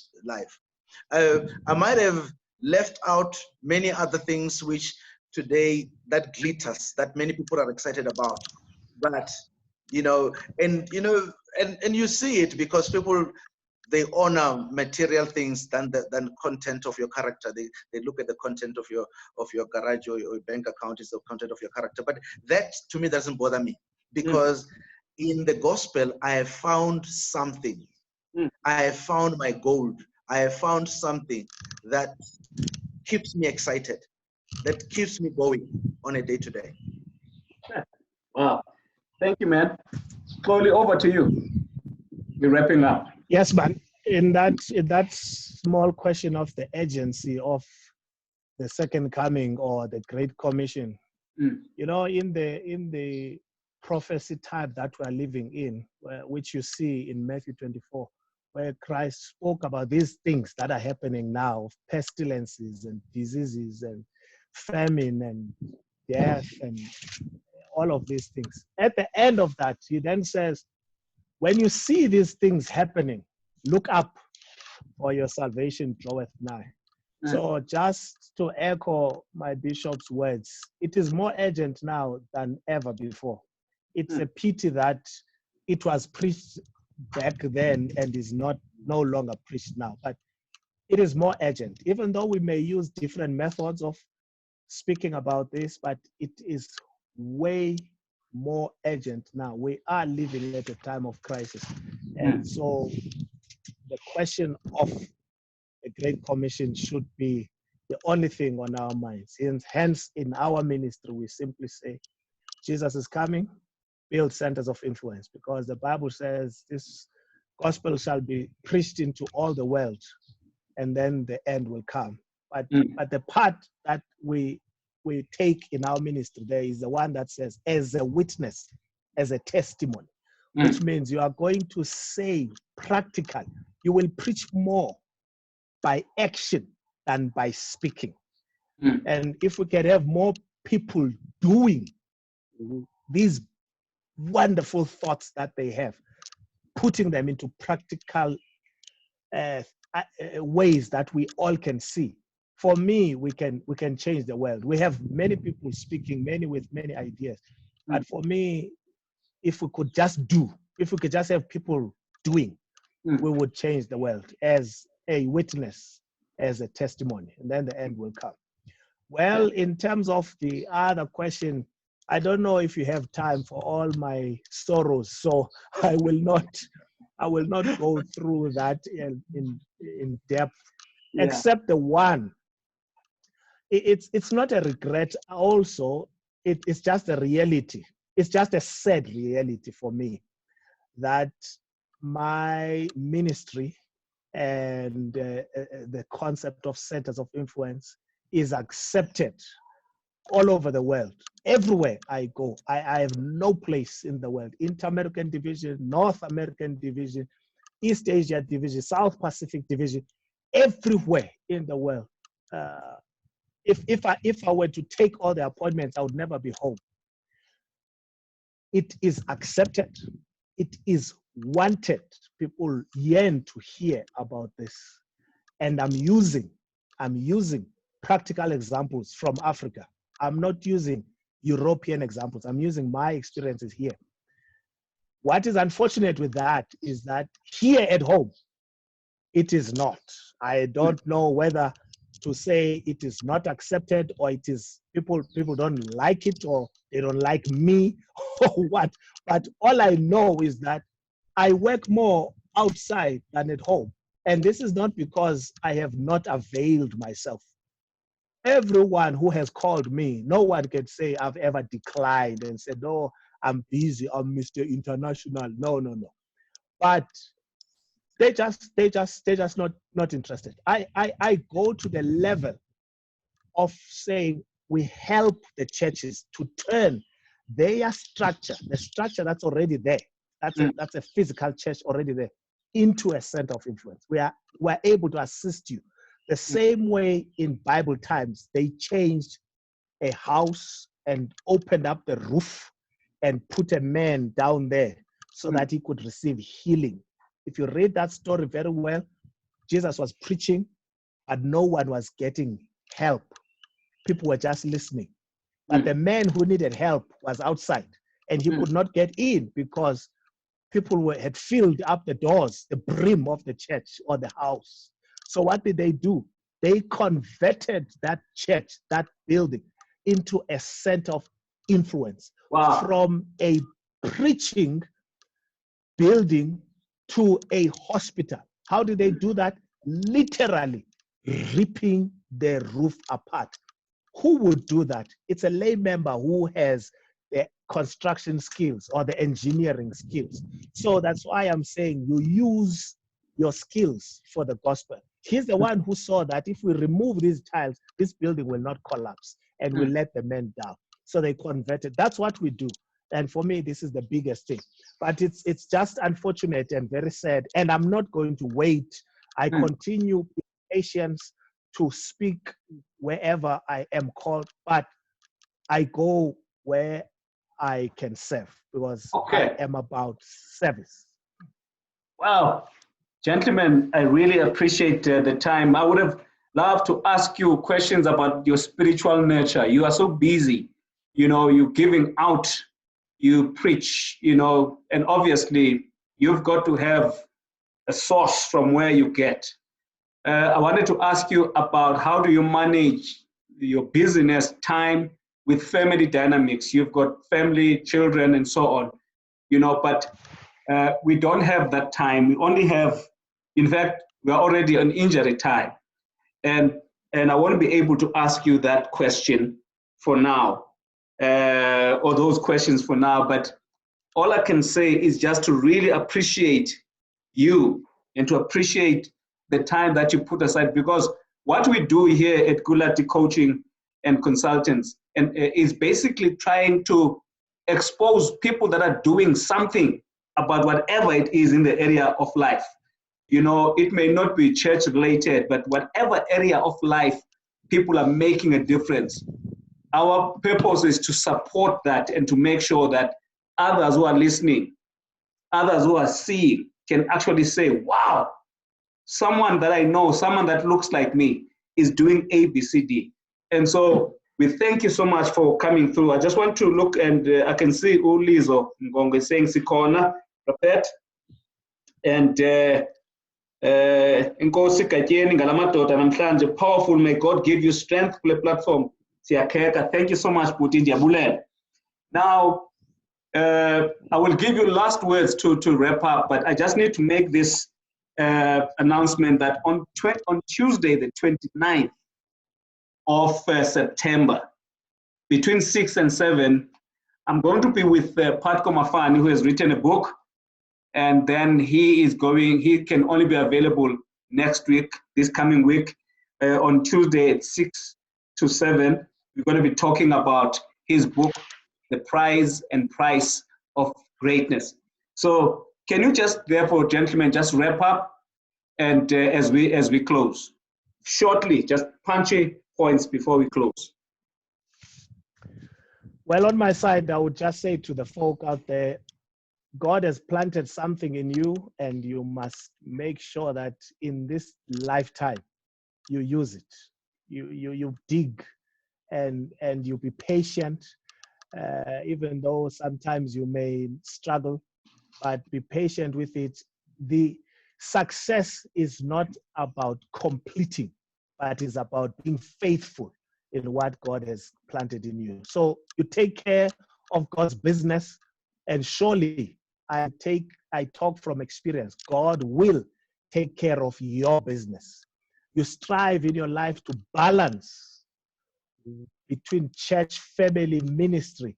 Speaker 1: I might have left out many other things which today that glitters, that many people are excited about. But, and you see it because people, they honor material things than content of your character. They look at the content of your garage or your bank account is the content of your character. But that to me doesn't bother me, because in the gospel I have found something. I have found my gold. I have found something that keeps me excited, that keeps me going on a day-to-day.
Speaker 2: Wow. Thank you, man. Slowly over to you. We're wrapping up.
Speaker 3: Yes, man. In that small question of the agency of the second coming or the Great Commission, you know, in the prophecy type that we are living in, which you see in Matthew 24, where Christ spoke about these things that are happening now, pestilences and diseases and famine and death and all of these things. At the end of that, he then says, when you see these things happening, look up, for your salvation draweth nigh. So just to echo my bishop's words, it is more urgent now than ever before. It's a pity that it was preached back then and is no longer preached now, but it is more urgent, even though we may use different methods of speaking about this, but it is way more urgent now. We are living at a time of crisis. And so the question of the Great Commission should be the only thing on our minds. Hence, in our ministry, we simply say, Jesus is coming, build centers of influence, because the Bible says this gospel shall be preached into all the world, and then the end will come. But the part that we take in our ministry there is the one that says, as a witness, as a testimony, which means you are going to say practically, you will preach more by action than by speaking. And if we can have more people doing these wonderful thoughts that they have, putting them into practical ways that we all can see. For me, we can change the world. We have many people speaking, many with many ideas. But for me, if we could just have people doing, we would change the world as a witness, as a testimony, and then the end will come. Well, in terms of the other question, I don't know if you have time for all my sorrows, so I will not go through that in depth, except the one. It's not a regret. Also, it's just a reality. It's just a sad reality for me that my ministry and the concept of centers of influence is accepted all over the world. Everywhere I go, I have no place in the world. Inter-American Division, North American Division, East Asia Division, South Pacific Division, everywhere in the world. If I were to take all the appointments, I would never be home. It is accepted. It is wanted. People yearn to hear about this. And I'm using practical examples from Africa. I'm not using European examples. I'm using my experiences here. What is unfortunate with that is that here at home, it is not. I don't know whether to say it is not accepted or it is people don't like it or they don't like me or what. But all I know is that I work more outside than at home. And this is not because I have not availed myself. Everyone who has called me, no one can say I've ever declined and said, no, I'm busy, I'm Mr. International. No. But they just not interested. I go to the level of saying we help the churches to turn their structure, the structure that's already there, that's a physical church already there, into a center of influence. We're able to assist you. The same way in Bible times, they changed a house and opened up the roof and put a man down there so that he could receive healing. If you read that story very well, Jesus was preaching, but no one was getting help. People were just listening. But the man who needed help was outside, and he could not get in because people had filled up the doors, the brim of the church or the house. So what did they do? They converted that church, that building, into a center of influence.
Speaker 2: Wow.
Speaker 3: From a preaching building to a hospital. How did they do that? Literally ripping the roof apart. Who would do that? It's a lay member who has the construction skills or the engineering skills. So that's why I'm saying you use your skills for the gospel. He's the one who saw that if we remove these tiles, this building will not collapse and will let the men down. So they converted. That's what we do. And for me, this is the biggest thing. But it's just unfortunate and very sad. And I'm not going to wait. I continue with patience to speak wherever I am called, but I go where I can serve because I am about service.
Speaker 2: Wow. Gentlemen, I really appreciate the time. I would have loved to ask you questions about your spiritual nurture. You are so busy, you know, you're giving out, you preach, you know, and obviously you've got to have a source from where you get. I wanted to ask you about how do you manage your business time with family dynamics? You've got family, children, and so on, you know, but we don't have that time. We only have, in fact, we're already on injury time. And I won't be able to ask you that question for now, or those questions for now, but all I can say is just to really appreciate you and to appreciate the time that you put aside, because what we do here at Gulati Coaching and Consultants and is basically trying to expose people that are doing something about whatever it is in the area of life. You know, it may not be church related, but whatever area of life people are making a difference. Our purpose is to support that and to make sure that others who are listening, others who are seeing can actually say, wow, someone that I know, someone that looks like me is doing A, B, C, D. And so we thank you so much for coming through. I just want to look and I can see Ulizo Ngonge saying Sikona, Rapet, and Nkosi Katyeni Ngalamadoda namhlanje, powerful, may God give you strength for the platform. Thank you so much, Puti Ndiyabulela. Now, I will give you last words to wrap up, but I just need to make this announcement that on Tuesday, the 29th of September, between 6 and 7, I'm going to be with Patko Mafani, who has written a book, and then he can only be available next week, this coming week, on Tuesday at 6 to 7. We're going to be talking about his book, The Prize and Price of Greatness. So can you just, therefore, gentlemen, just wrap up and as we close? Shortly, just punchy points before we close.
Speaker 3: Well, on my side, I would just say to the folk out there, God has planted something in you, and you must make sure that in this lifetime, you use it. You dig and you be patient, even though sometimes you may struggle, but be patient with it. The success is not about completing, but is about being faithful in what God has planted in you. So you take care of God's business, and surely I talk from experience. God will take care of your business. You strive in your life to balance between church, family, ministry.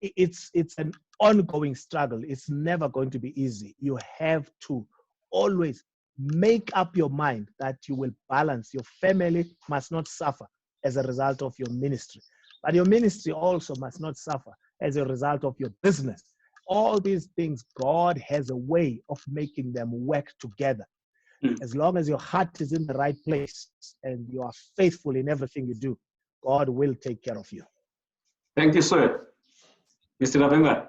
Speaker 3: It's an ongoing struggle. It's never going to be easy. You have to always make up your mind that you will balance. Your family must not suffer as a result of your ministry, but your ministry also must not suffer as a result of your business. All these things, God has a way of making them work together. As long as your heart is in the right place and you are faithful in everything you do, God will take care of you.
Speaker 2: Thank you, sir. Mr. Ravhengani.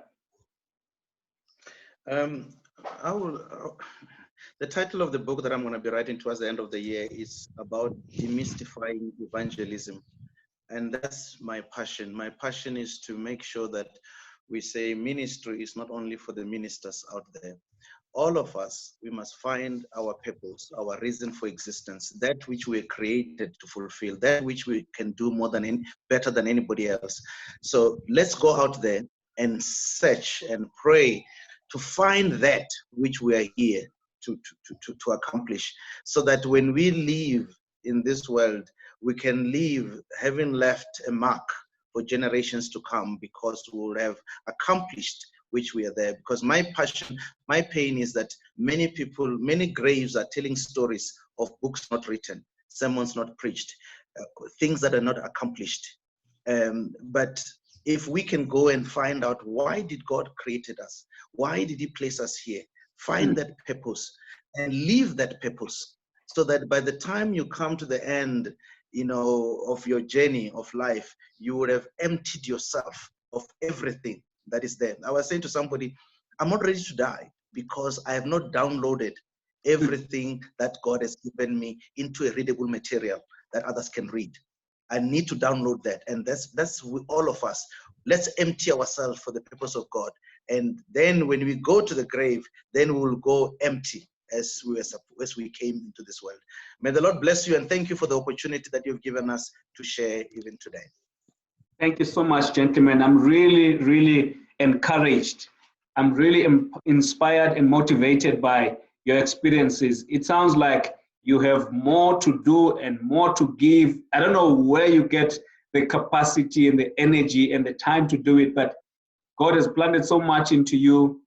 Speaker 1: The title of the book that I'm going to be writing towards the end of the year is about demystifying evangelism. And that's my passion. My passion is to make sure that we say ministry is not only for the ministers out there. All of us, we must find our purpose, our reason for existence, that which we were created to fulfill, that which we can do better than anybody else. So let's go out there and search and pray to find that which we are here to accomplish, so that when we leave in this world, we can leave having left a mark for generations to come, because we will have accomplished which we are there. Because my passion, my pain is that many people, many graves are telling stories of books not written, sermons not preached, things that are not accomplished. But if we can go and find out, why did God created us? Why did he place us here? Find that purpose and live that purpose, so that by the time you come to the end, of your journey of life, you would have emptied yourself of everything that is there. I was saying to somebody, I'm not ready to die because I have not downloaded everything that God has given me into a readable material that others can read. I need to download that. And that's with all of us. Let's empty ourselves for the purpose of God. And then when we go to the grave, then we will go empty as we came into this world. May the Lord bless you, and thank you for the opportunity that you've given us to share even today.
Speaker 2: Thank you so much, gentlemen. I'm really, really encouraged. I'm really inspired and motivated by your experiences. It sounds like you have more to do and more to give. I don't know where you get the capacity and the energy and the time to do it, but God has planted so much into you.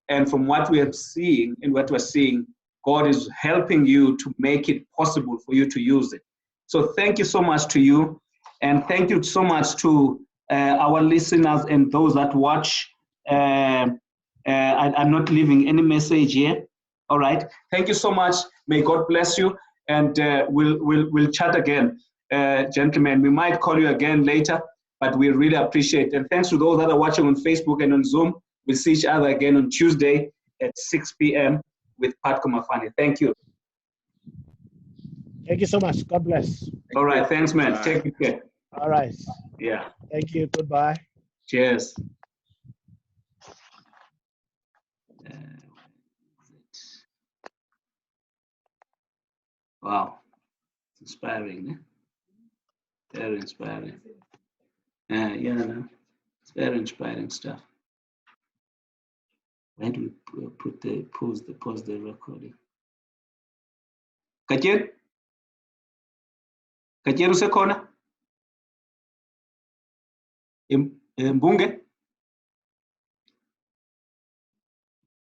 Speaker 2: And from what we have seen and what we're seeing, God is helping you to make it possible for you to use it. So thank you so much to you. And thank you so much to our listeners and those that watch. I'm not leaving any message here. All right. Thank you so much. May God bless you. And we'll chat again, gentlemen. We might call you again later, but we really appreciate it. And thanks to those that are watching on Facebook and on Zoom. We'll see each other again on Tuesday at 6 p.m. with Pat Komafani. Thank you.
Speaker 3: Thank you so much. God bless.
Speaker 2: All right. Thanks, man. Take care.
Speaker 3: All right.
Speaker 2: Yeah.
Speaker 3: Thank you. Goodbye.
Speaker 2: Cheers. Wow. It's inspiring. Eh? Very inspiring. Yeah, no. It's very inspiring stuff. Where do we put pause the recording? Kajer usekhona? Mbunge?